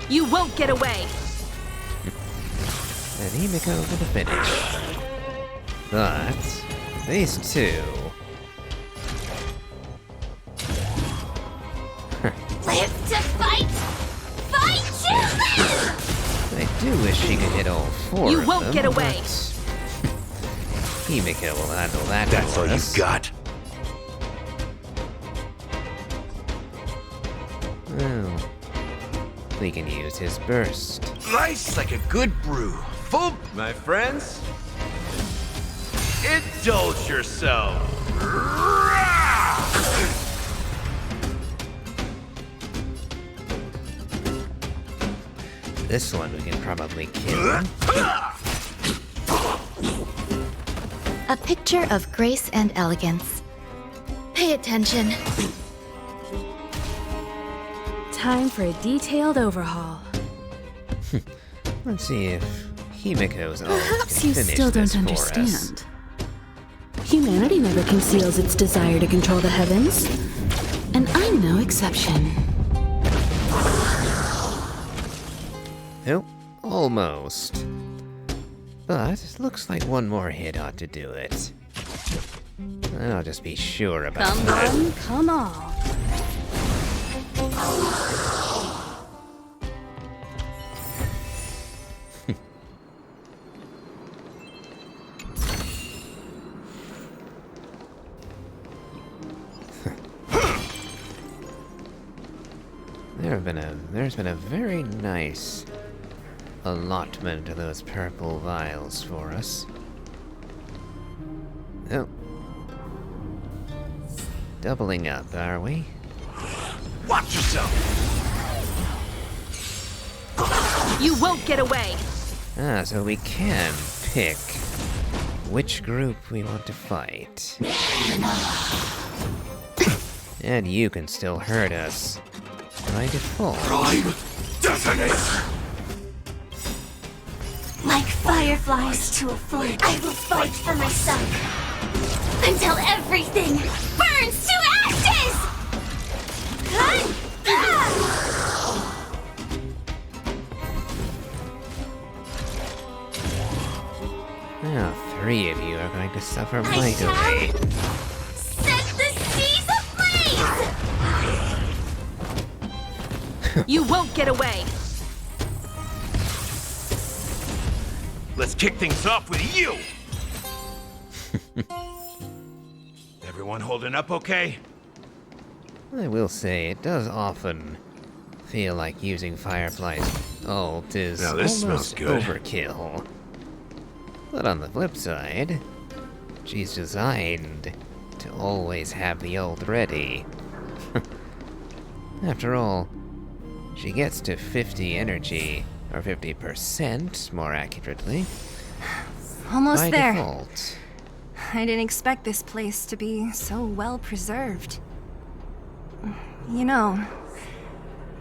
L: You won't get away!
A: And Himiko for the finish. But these two.
C: Live to fight! Fight to live!
A: I do wish she could hit all four
L: You
A: of
L: won't
A: them,
L: get away.
A: but Himiko will handle that.
K: That's
A: for
K: all
A: us.
K: you've got?
A: Well, we can use his burst.
K: Nice like a good brew. Full, my friends. Indulge yourself.
A: This one we can probably kill.
M: A picture of grace and elegance. Pay attention.
L: Time for a detailed overhaul.
A: Let's see if Himiko's ult
L: Perhaps
A: can
L: you
A: finish
L: still
A: this
L: don't
A: for us.
L: understand. Humanity never conceals its desire to control the heavens. And I'm no exception.
A: Nope, almost. But it looks like one more hit ought to do it. And I'll just be sure about
L: Come
A: that.
L: on, come on.
A: There's been a very nice allotment of those purple vials for us. Oh. Doubling up, are we?
K: Watch yourself.
L: You won't get away!
A: Ah, so we can pick which group we want to fight. And you can still hurt us by default.
J: Prime detonate.
C: Like fireflies to a flame, I will fight for my son until everything burns to ashes!
A: Now, three of you are going going to suffer mightily.
C: Set the seas ablaze!
L: You won't get away!
K: Let's kick things off with you! Everyone holding up okay?
A: I will say, it does often feel like using Firefly's ult is
K: Now this
A: almost
K: smells good.
A: overkill. But on the flip side, she's designed to always have the ult ready. After all, she gets to 50 energy, or 50% more accurately,
H: Almost
A: by
H: there.
A: default.
H: I didn't expect this place to be so well preserved. You know,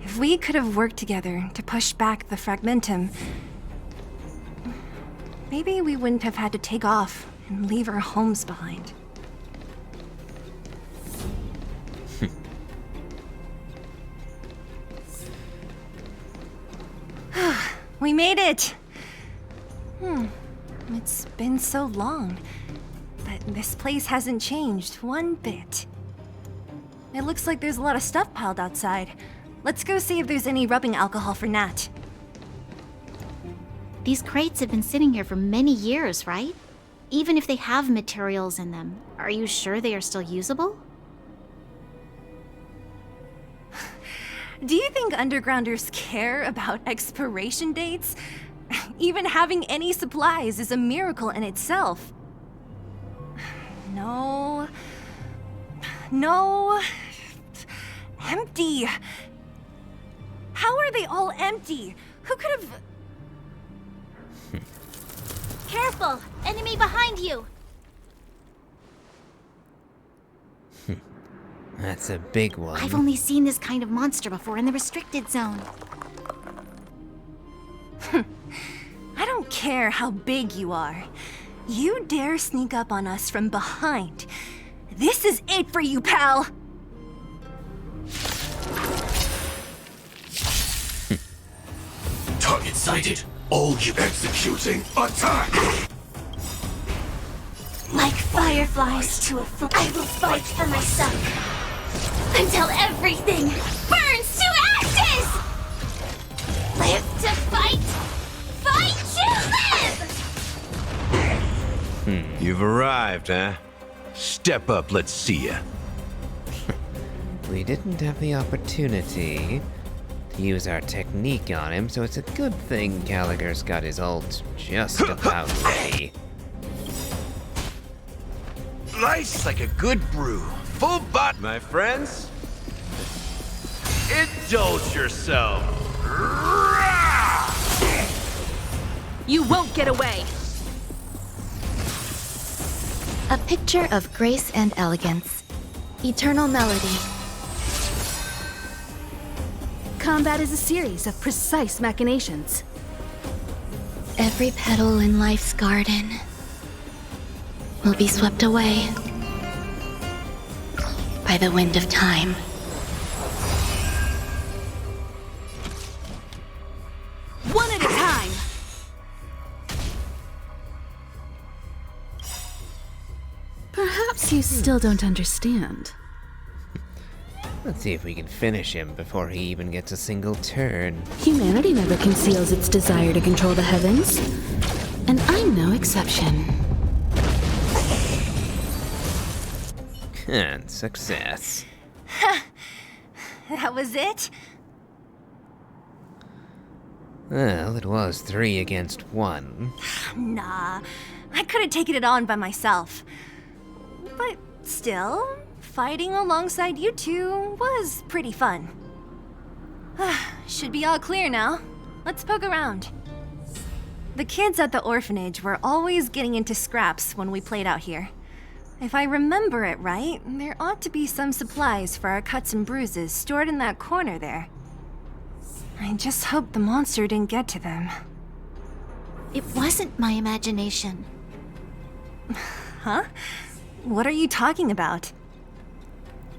H: if we could have worked together to push back the Fragmentum, maybe we wouldn't have had to take off and leave our homes behind. We made it! It's been so long, but this place hasn't changed one bit. It looks like there's a lot of stuff piled outside. Let's go see if there's any rubbing alcohol for Nat.
E: These crates have been sitting here for many years, right? Even if they have materials in them, are you sure they are still usable?
H: Do you think undergrounders care about expiration dates? Even having any supplies is a miracle in itself. No. No. Empty. How are they all empty? Who could have...
C: Careful! Enemy behind you!
A: That's a big one.
E: I've only seen this kind of monster before in the restricted zone.
H: I don't care how big you are. You dare sneak up on us from behind. This is it for you, pal!
J: Target sighted. All you executing. Attack!
C: Like fireflies to a flame, I will fight for myself until everything burns to ashes! Live to fight! Fight to live!
K: You've arrived, huh? Step up, let's see ya.
A: We didn't have the opportunity to use our technique on him, so it's a good thing Gallagher's got his ult just about ready.
K: Life's like a good brew. Full bot, my friends. Indulge yourself.
L: You won't get away!
M: A picture of grace and elegance. Eternal melody.
L: Combat is a series of precise machinations.
M: Every petal in life's garden will be swept away by the wind of time.
L: One at a time! Perhaps you still don't understand.
A: Let's see if we can finish him before he even gets a single turn.
L: Humanity never conceals its desire to control the heavens. And I'm no exception.
A: And success.
H: That was it?
A: Well, it was 3 against 1.
H: Nah, I could have taken it on by myself. But still, fighting alongside you two was pretty fun. Should be all clear now. Let's poke around. The kids at the orphanage were always getting into scraps when we played out here. If I remember it right, there ought to be some supplies for our cuts and bruises stored in that corner there. I just hope the monster didn't get to them.
E: It wasn't my imagination.
H: Huh? What are you talking about?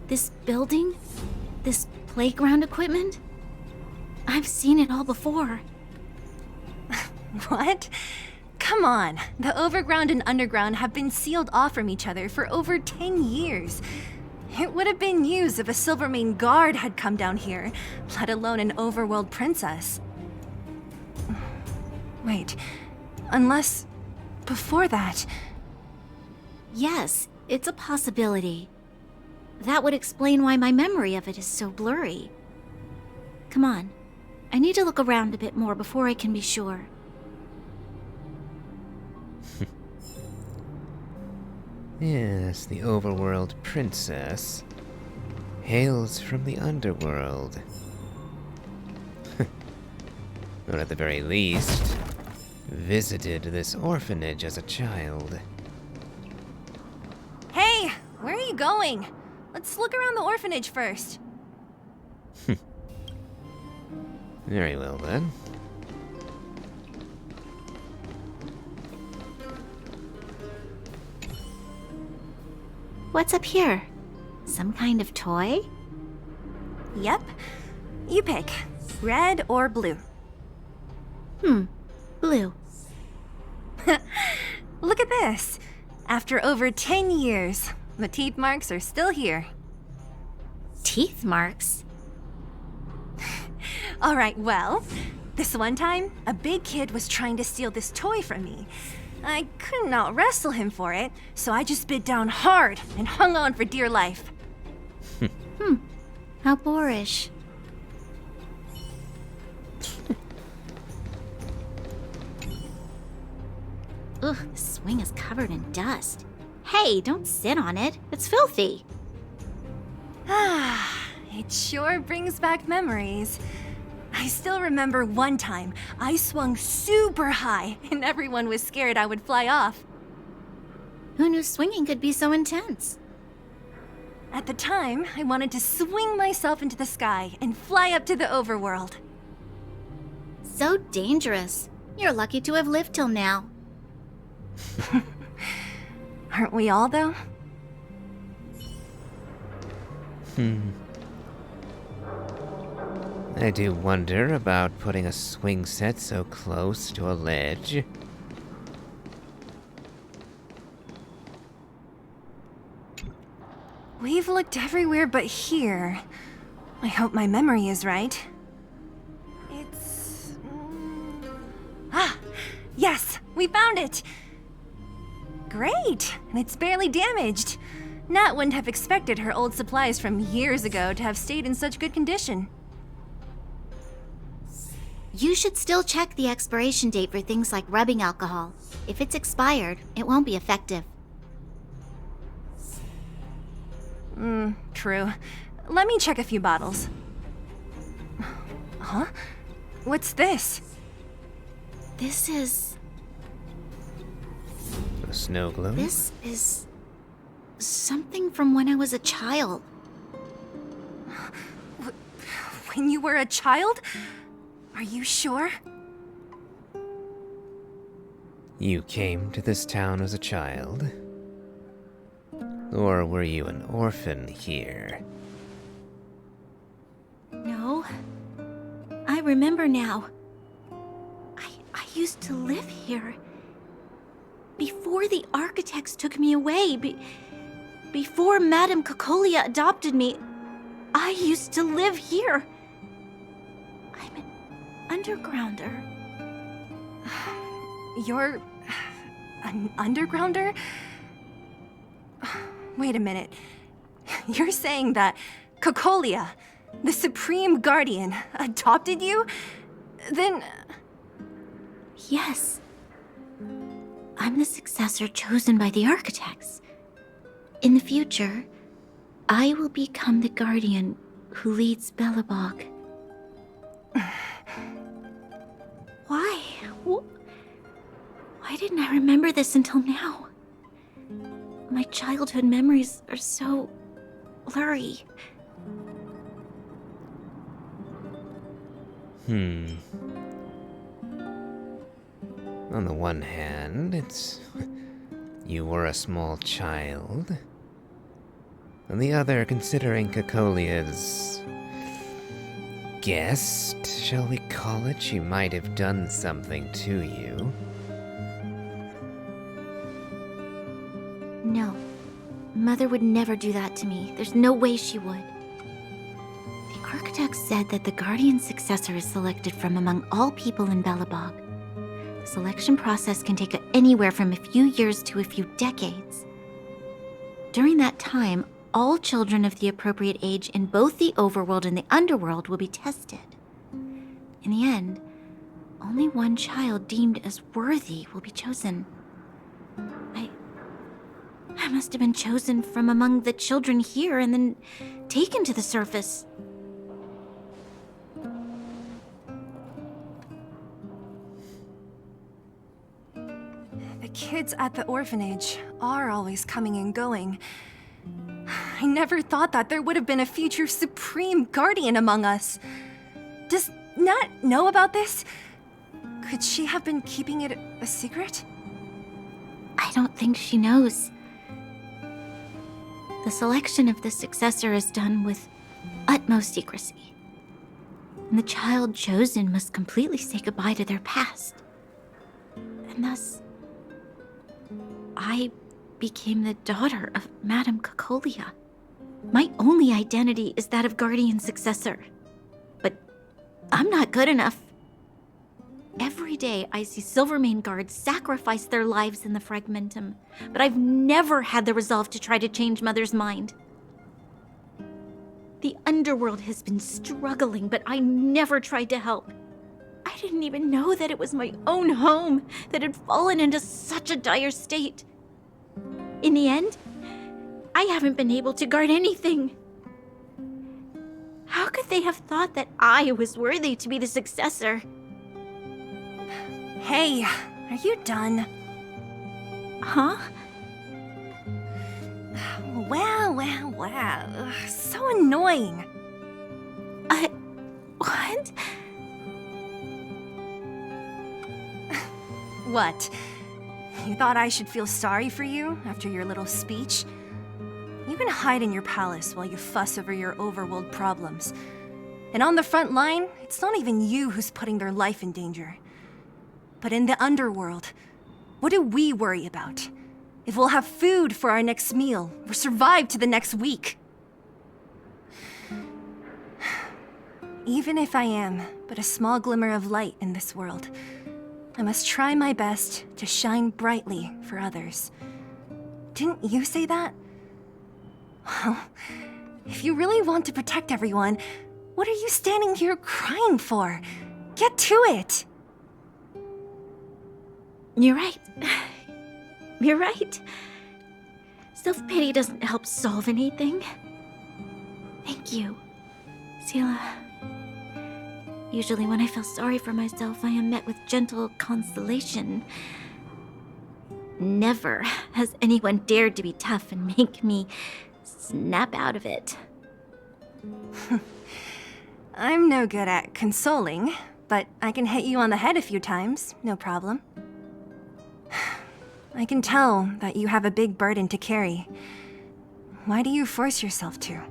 E: This building? This playground equipment? I've seen it all before.
H: What? Come on, the overground and underground have been sealed off from each other for over 10 years. It would have been news if a Silvermane guard had come down here, let alone an overworld princess. Wait, unless before that...
E: Yes, it's a possibility. That would explain why my memory of it is so blurry. Come on, I need to look around a bit more before I can be sure.
A: Yes, the overworld princess hails from the underworld. Or at the very least, visited this orphanage as a child.
H: Hey, where are you going? Let's look around the orphanage first.
A: Very well then.
E: What's up here? Some kind of toy?
H: Yep. You pick. Red or blue?
E: Blue.
H: Look at this. After over 10 years, the teeth marks are still here.
E: Teeth marks?
H: Alright, well, this one time, a big kid was trying to steal this toy from me. I couldn't out-wrestle him for it, so I just bit down hard and hung on for dear life.
E: How boorish. Ugh, the swing is covered in dust. Hey, don't sit on it. It's filthy.
H: It sure brings back memories. I still remember one time I swung super high and everyone was scared I would fly off.
E: Who knew swinging could be so intense?
H: At the time, I wanted to swing myself into the sky and fly up to the overworld.
E: So dangerous. You're lucky to have lived till now.
H: Aren't we all, though?
A: I do wonder about putting a swing set so close to a ledge.
H: We've looked everywhere but here. I hope my memory is right. It's... yes! We found it! Great! And it's barely damaged. Nat wouldn't have expected her old supplies from years ago to have stayed in such good condition.
E: You should still check the expiration date for things like rubbing alcohol. If it's expired, it won't be effective.
H: True. Let me check a few bottles. Huh? What's this?
E: This is...
A: A snow globe?
E: This is... something from when I was a child.
H: When you were a child? Are you sure?
A: You came to this town as a child? Or were you an orphan here?
E: No. I remember now. I used to live here. Before the architects took me away, before Madame Cocolia adopted me, I used to live here. I'm an undergrounder.
H: You're... an undergrounder? Wait a minute. You're saying that Cocolia, the Supreme Guardian, adopted you? Then...
E: Yes. I'm the successor chosen by the architects. In the future, I will become the guardian who leads Belobog. Why? Why didn't I remember this until now? My childhood memories are so blurry.
A: On the one hand, it's... you were a small child. On the other, considering Cocolia's... guest, shall we call it, she might have done something to you.
E: Mother would never do that to me. There's no way she would. The architect said that the guardian successor is selected from among all people in Belobog. The selection process can take anywhere from a few years to a few decades. During that time, all children of the appropriate age in both the overworld and the underworld will be tested. In the end, only one child deemed as worthy will be chosen. I must have been chosen from among the children here and then taken to the surface.
H: The kids at the orphanage are always coming and going. I never thought that there would have been a future supreme guardian among us. Does Nat know about this? Could she have been keeping it a secret?
E: I don't think she knows. The selection of the successor is done with utmost secrecy. And the child chosen must completely say goodbye to their past. And thus, I became the daughter of Madame Cocolia. My only identity is that of guardian successor. But I'm not good enough. Every day I see Silvermane guards sacrifice their lives in the Fragmentum, but I've never had the resolve to try to change Mother's mind. The underworld has been struggling, but I never tried to help. I didn't even know that it was my own home that had fallen into such a dire state. In the end, I haven't been able to guard anything. How could they have thought that I was worthy to be the successor?
H: Hey, are you done?
E: Huh?
H: Wow. Ugh, so annoying.
E: What?
H: What? You thought I should feel sorry for you after your little speech? You can hide in your palace while you fuss over your overworld problems. And on the front line, it's not even you who's putting their life in danger. But in the underworld, what do we worry about? If we'll have food for our next meal, or survive to the next week. Even if I am but a small glimmer of light in this world, I must try my best to shine brightly for others. Didn't you say that? Well, if you really want to protect everyone, what are you standing here crying for? Get to it!
E: You're right. You're right. Self-pity doesn't help solve anything. Thank you, Seele. Usually when I feel sorry for myself, I am met with gentle consolation. Never has anyone dared to be tough and make me snap out of it.
H: I'm no good at consoling, but I can hit you on the head a few times, no problem. I can tell that you have a big burden to carry. Why do you force yourself to?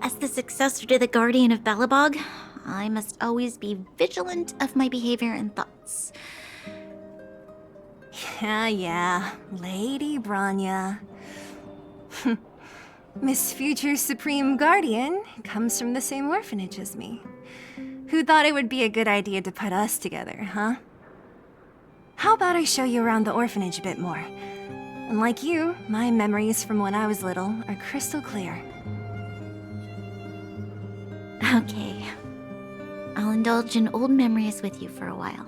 E: As the successor to the Guardian of Belobog, I must always be vigilant of my behavior and thoughts.
H: Yeah, Lady Branya. Miss Future Supreme Guardian comes from the same orphanage as me. Who thought it would be a good idea to put us together, huh? How about I show you around the orphanage a bit more? Unlike you, my memories from when I was little are crystal clear.
E: Okay. I'll indulge in old memories with you for a while.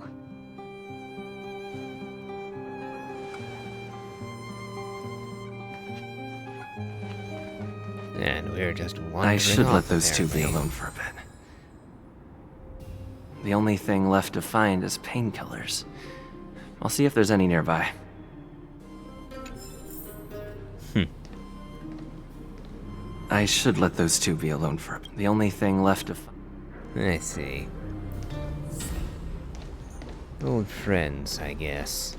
A: And we're just wandering
G: I should
A: off
G: let those two be
A: apparently.
G: alone for a bit. The only thing left to find is painkillers. I'll see if there's any nearby. I should let those two be alone for a bit. The only thing left to find.
A: I see. Old friends, I guess.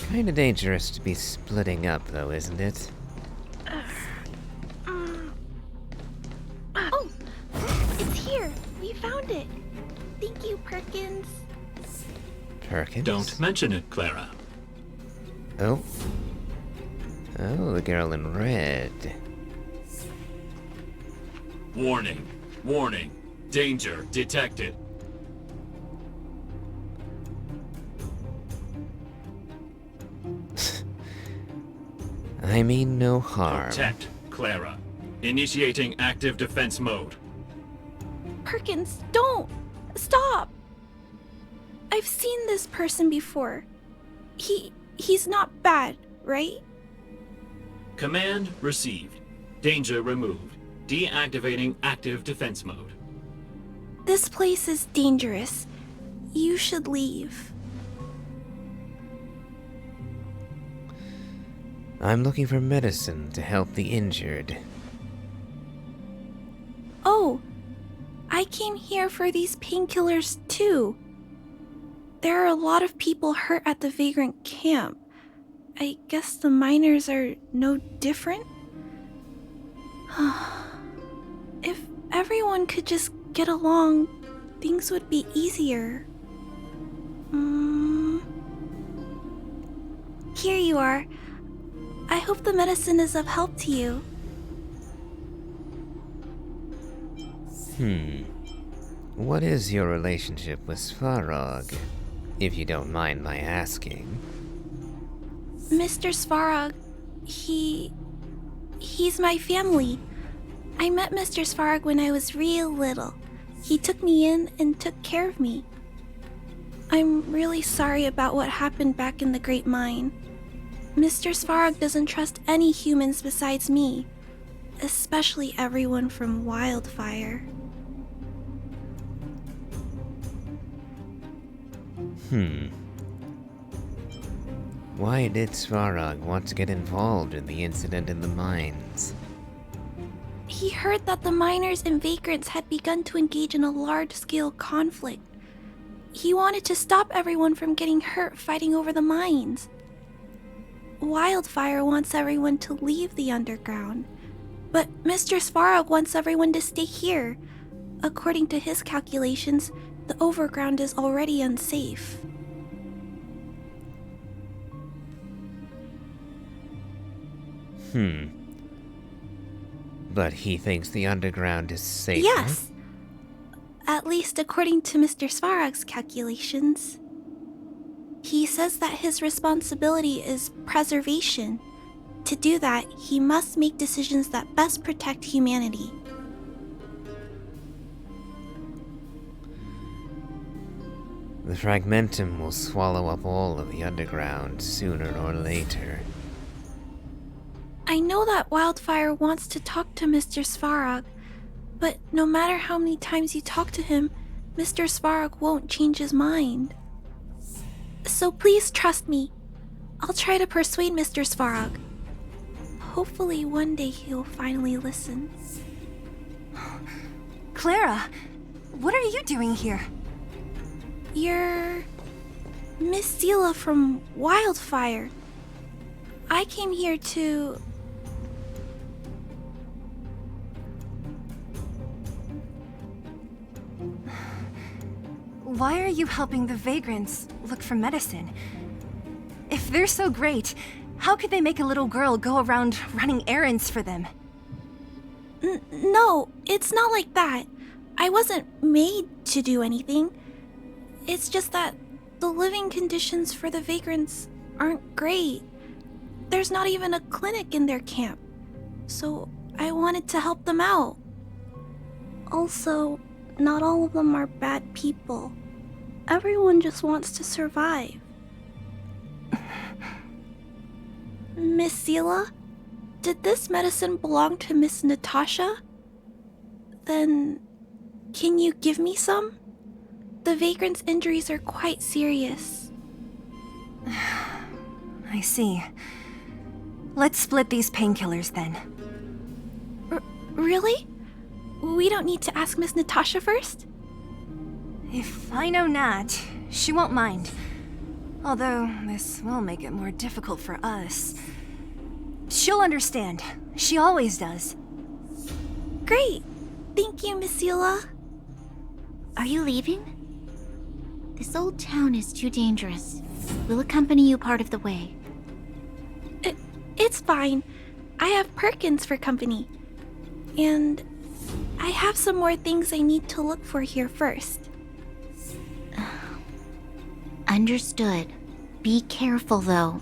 A: Kinda dangerous to be splitting up, though, isn't it?
L: Oh, it's here. We found it. Thank you, Perkins.
A: Perkins?
J: Don't mention it, Clara.
A: Oh. Oh, the girl in red.
J: Warning. Warning. Danger detected.
A: I mean no harm.
J: Protect, Clara. Initiating active defense mode.
L: Perkins, don't! Stop! I've seen this person before. He's not bad, right?
J: Command received. Danger removed. Deactivating active defense mode.
L: This place is dangerous. You should leave.
A: I'm looking for medicine to help the injured.
L: Oh, I came here for these painkillers too. There are a lot of people hurt at the vagrant camp. I guess the miners are no different? If everyone could just get along, things would be easier. Here you are. I hope the medicine is of help to you.
A: What is your relationship with Svarog, if you don't mind my asking?
L: Mr. Svarog, he's my family. I met Mr. Svarog when I was real little. He took me in and took care of me. I'm really sorry about what happened back in the Great Mine. Mr. Svarog doesn't trust any humans besides me, especially everyone from Wildfire.
A: Why did Svarog want to get involved in the incident in the mines?
L: He heard that the miners and vagrants had begun to engage in a large-scale conflict. He wanted to stop everyone from getting hurt fighting over the mines. Wildfire wants everyone to leave the underground, but Mr. Svarog wants everyone to stay here. According to his calculations, the overground is already unsafe.
A: But he thinks the underground is safer?
L: Yes! At least according to Mr. Svarog's calculations. He says that his responsibility is preservation. To do that, he must make decisions that best protect humanity.
A: The Fragmentum will swallow up all of the underground sooner or later.
L: I know that Wildfire wants to talk to Mr. Svarog, but no matter how many times you talk to him, Mr. Svarog won't change his mind. So please trust me. I'll try to persuade Mr. Svarog. Hopefully one day he'll finally listen.
H: Clara, what are you doing here?
L: You're Miss Seela from Wildfire. I came here to...
H: Why are you helping the vagrants look for medicine? If they're so great, how could they make a little girl go around running errands for them?
L: No, it's not like that. I wasn't made to do anything. It's just that the living conditions for the vagrants aren't great. There's not even a clinic in their camp, so I wanted to help them out. Also, not all of them are bad people. Everyone just wants to survive. Miss Seela, did this medicine belong to Miss Natasha? Then, can you give me some? The vagrants' injuries are quite serious.
H: I see. Let's split these painkillers then.
L: Really? We don't need to ask Miss Natasha first?
H: If I know Nat, she won't mind. Although, this will make it more difficult for us. She'll understand. She always does.
L: Great! Thank you, Miss Seela.
E: Are you leaving? This old town is too dangerous. We'll accompany you part of the way.
L: It's fine. I have Perkins for company. And I have some more things I need to look for here first.
E: Understood. Be careful, though.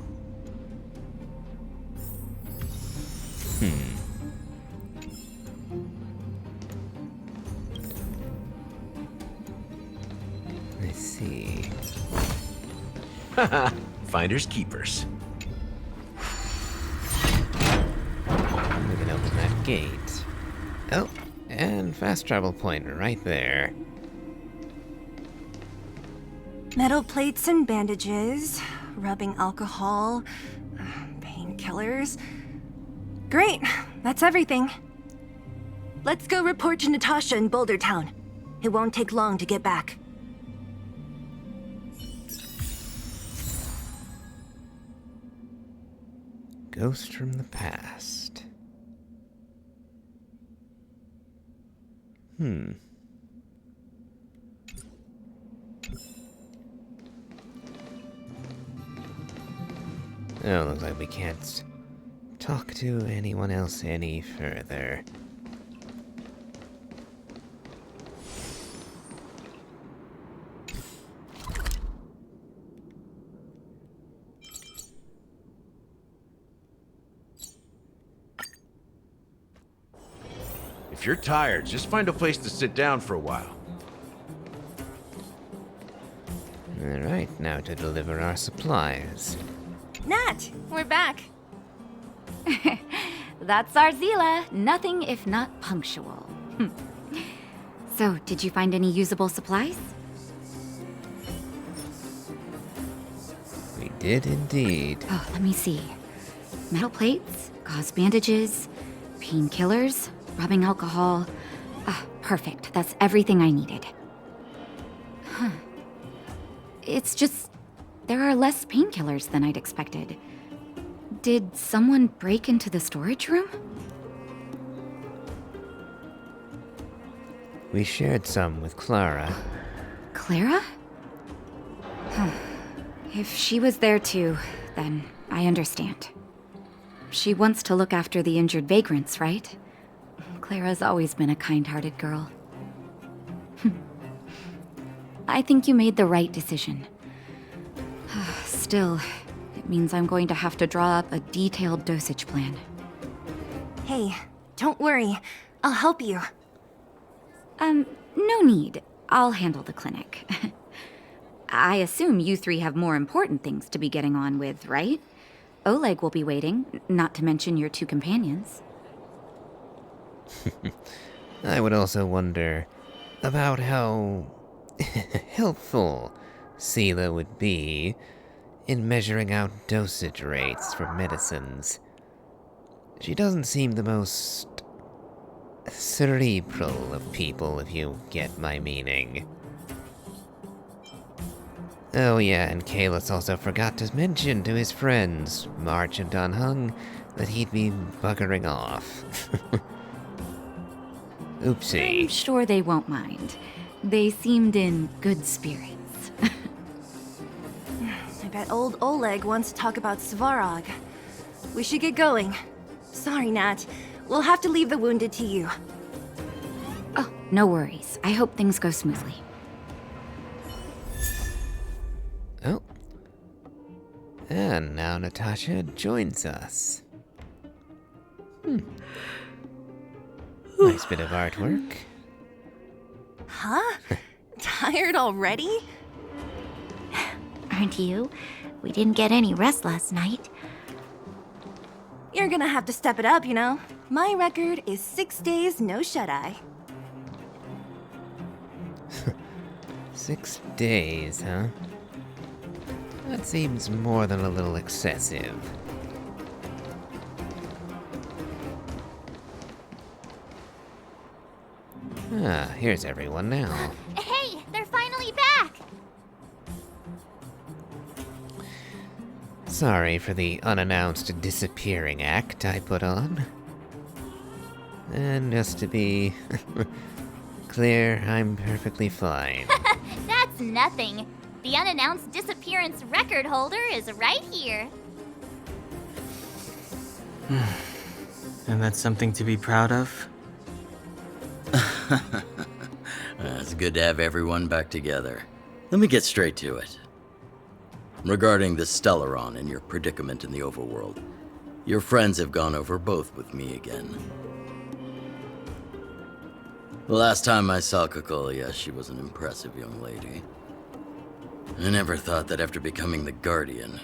A: Let's see.
K: Haha, finders keepers.
A: We can open that gate. Oh, and fast travel point right there.
H: Metal plates and bandages, rubbing alcohol, painkillers. Great, that's everything. Let's go report to Natasha in Boulder Town. It won't take long to get back.
A: Ghost from the past. Oh, looks like we can't talk to anyone else any further.
K: If you're tired, just find a place to sit down for a while.
A: Alright, now to deliver our supplies.
H: Nat, we're back.
I: That's our Zila. Nothing if not punctual. So, did you find any usable supplies?
A: We did indeed.
I: Oh, let me see. Metal plates, gauze bandages, painkillers, rubbing alcohol. Ah, perfect. That's everything I needed. Huh. It's just, there are less painkillers than I'd expected. Did someone break into the storage room?
A: We shared some with Clara.
I: Clara? Huh. If she was there too, then I understand. She wants to look after the injured vagrants, right? Clara's always been a kind-hearted girl. I think you made the right decision. Still, it means I'm going to have to draw up a detailed dosage plan.
H: Hey, don't worry. I'll help you.
I: No need. I'll handle the clinic. I assume you three have more important things to be getting on with, right? Oleg will be waiting, not to mention your two companions.
A: I would also wonder about how helpful Sela would be in measuring out dosage rates for medicines. She doesn't seem the most cerebral of people, if you get my meaning. Oh yeah, and Kalis also forgot to mention to his friends, March and Dunhung, that he'd be buggering off. Oopsie.
I: I'm sure they won't mind. They seemed in good spirits.
H: I bet old Oleg wants to talk about Svarog. We should get going. Sorry, Nat. We'll have to leave the wounded to you.
I: Oh, no worries. I hope things go smoothly.
A: Oh. And now Natasha joins us. Nice bit of artwork.
H: Huh? Tired already?
E: Aren't you? We didn't get any rest last night.
H: You're gonna have to step it up, you know? My record is 6 days, no shut-eye.
A: 6 days, huh? That seems more than a little excessive. Ah, here's everyone now.
C: Hey, they're finally back!
A: Sorry for the unannounced disappearing act I put on. And just to be clear, I'm perfectly fine.
C: That's nothing. The unannounced disappearance record holder is right here.
D: And that's something to be proud of?
N: It's good to have everyone back together. Let me get straight to it. Regarding the Stellaron and your predicament in the overworld, your friends have gone over both with me again. The last time I saw Kokolia, she was an impressive young lady. I never thought that after becoming the Guardian.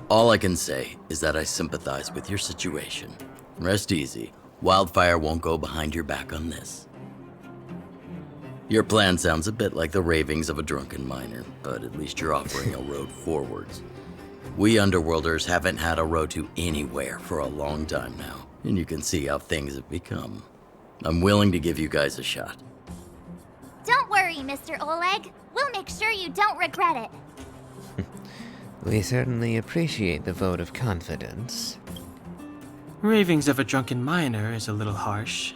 N: All I can say is that I sympathize with your situation. Rest easy. Wildfire won't go behind your back on this. Your plan sounds a bit like the ravings of a drunken miner, but at least you're offering a road forwards. We Underworlders haven't had a road to anywhere for a long time now, and you can see how things have become. I'm willing to give you guys a shot.
C: Don't worry, Mr. Oleg. We'll make sure you don't regret it.
A: We certainly appreciate the vote of confidence.
D: Ravings of a drunken miner is a little harsh.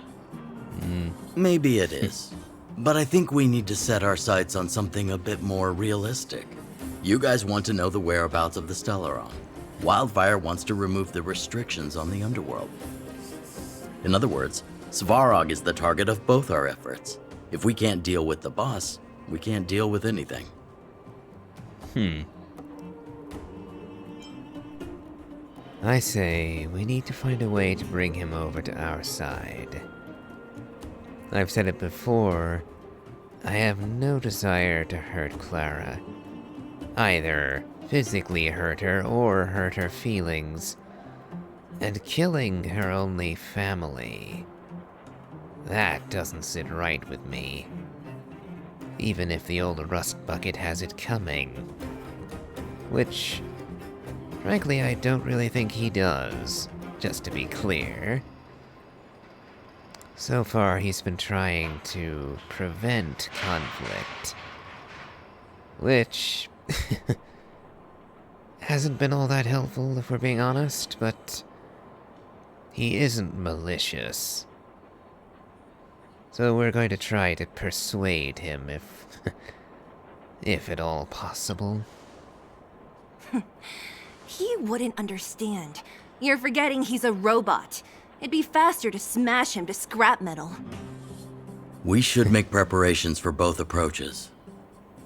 N: Maybe it is. But I think we need to set our sights on something a bit more realistic. You guys want to know the whereabouts of the Stellaron. Wildfire wants to remove the restrictions on the underworld. In other words, Svarog is the target of both our efforts. If we can't deal with the boss, we can't deal with anything.
A: I say, we need to find a way to bring him over to our side. I've said it before, I have no desire to hurt Clara. Either physically hurt her or hurt her feelings. And killing her only family. That doesn't sit right with me. Even if the old rust bucket has it coming. Which, frankly, I don't really think he does, just to be clear. So far, he's been trying to prevent conflict. Which hasn't been all that helpful, if we're being honest, but he isn't malicious. So we're going to try to persuade him if at all possible.
H: He wouldn't understand. You're forgetting he's a robot. It'd be faster to smash him to scrap metal.
N: We should make preparations for both approaches.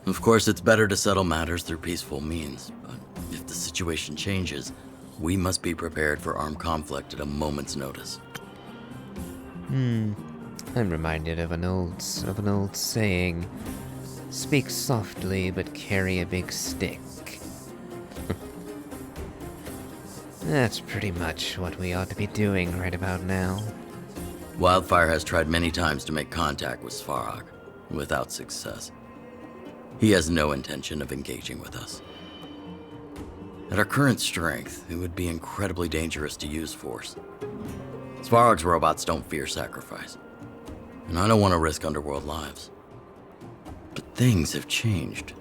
N: Of course, it's better to settle matters through peaceful means, but if the situation changes, we must be prepared for armed conflict at a moment's notice.
A: I'm reminded of an old saying. Speak softly, but carry a big stick. That's pretty much what we ought to be doing right about now.
N: Wildfire has tried many times to make contact with Svarog, without success. He has no intention of engaging with us. At our current strength, it would be incredibly dangerous to use force. Svarog's robots don't fear sacrifice, and I don't want to risk Underworld lives. But things have changed.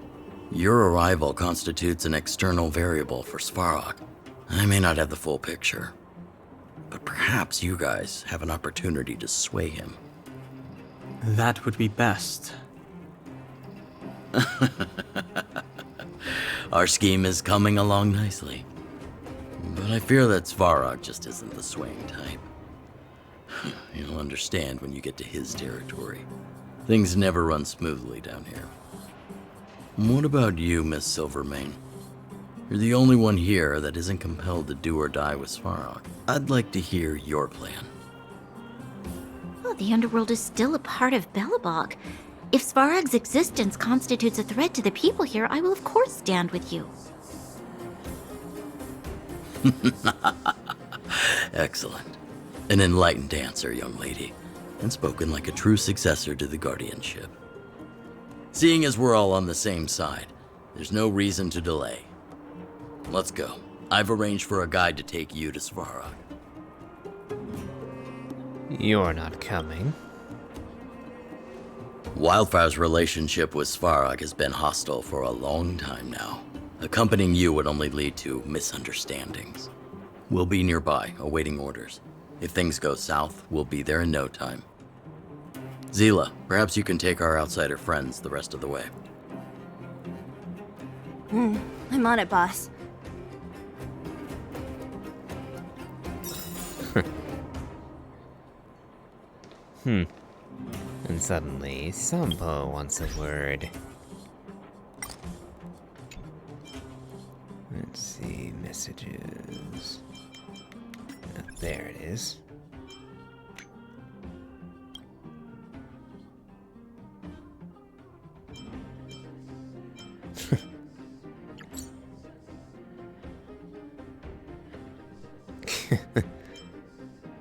N: Your arrival constitutes an external variable for Svarog. I may not have the full picture, but perhaps you guys have an opportunity to sway him.
D: That would be best.
N: Our scheme is coming along nicely, but I fear that Svarog just isn't the swaying type. You'll understand when you get to his territory. Things never run smoothly down here. What about you, Miss Silvermane? You're the only one here that isn't compelled to do or die with Svarog. I'd like to hear your plan.
E: Well, the underworld is still a part of Belobog. If Svarog's existence constitutes a threat to the people here, I will of course stand with you.
N: Excellent. An enlightened answer, young lady, and spoken like a true successor to the guardianship. Seeing as we're all on the same side, there's no reason to delay. Let's go. I've arranged for a guide to take you to Svarog.
A: You're not coming.
N: Wildfire's relationship with Svarog has been hostile for a long time now. Accompanying you would only lead to misunderstandings. We'll be nearby, awaiting orders. If things go south, we'll be there in no time. Zila, perhaps you can take our outsider friends the rest of the way.
H: I'm on it, boss.
A: And suddenly, Sampo wants a word. Let's see, messages. There it is.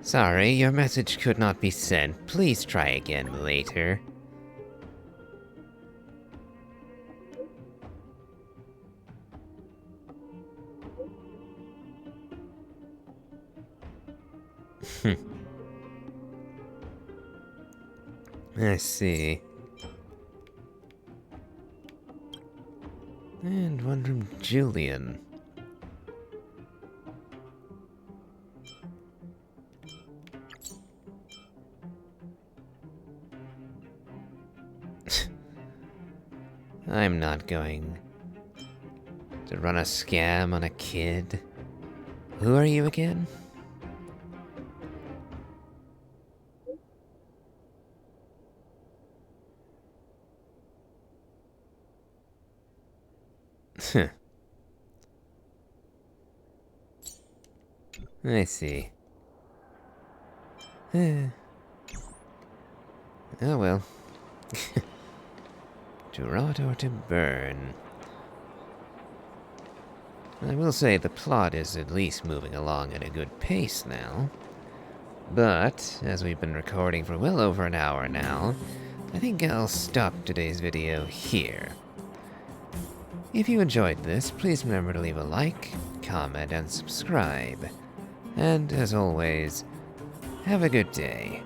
A: Sorry, your message could not be sent. Please try again later. I see. And one from Julian. I'm not going to run a scam on a kid. Who are you again? I see. Oh well. To rot or to burn. I will say the plot is at least moving along at a good pace now. But, as we've been recording for well over an hour now, I think I'll stop today's video here. If you enjoyed this, please remember to leave a like, comment, and subscribe. And as always, have a good day.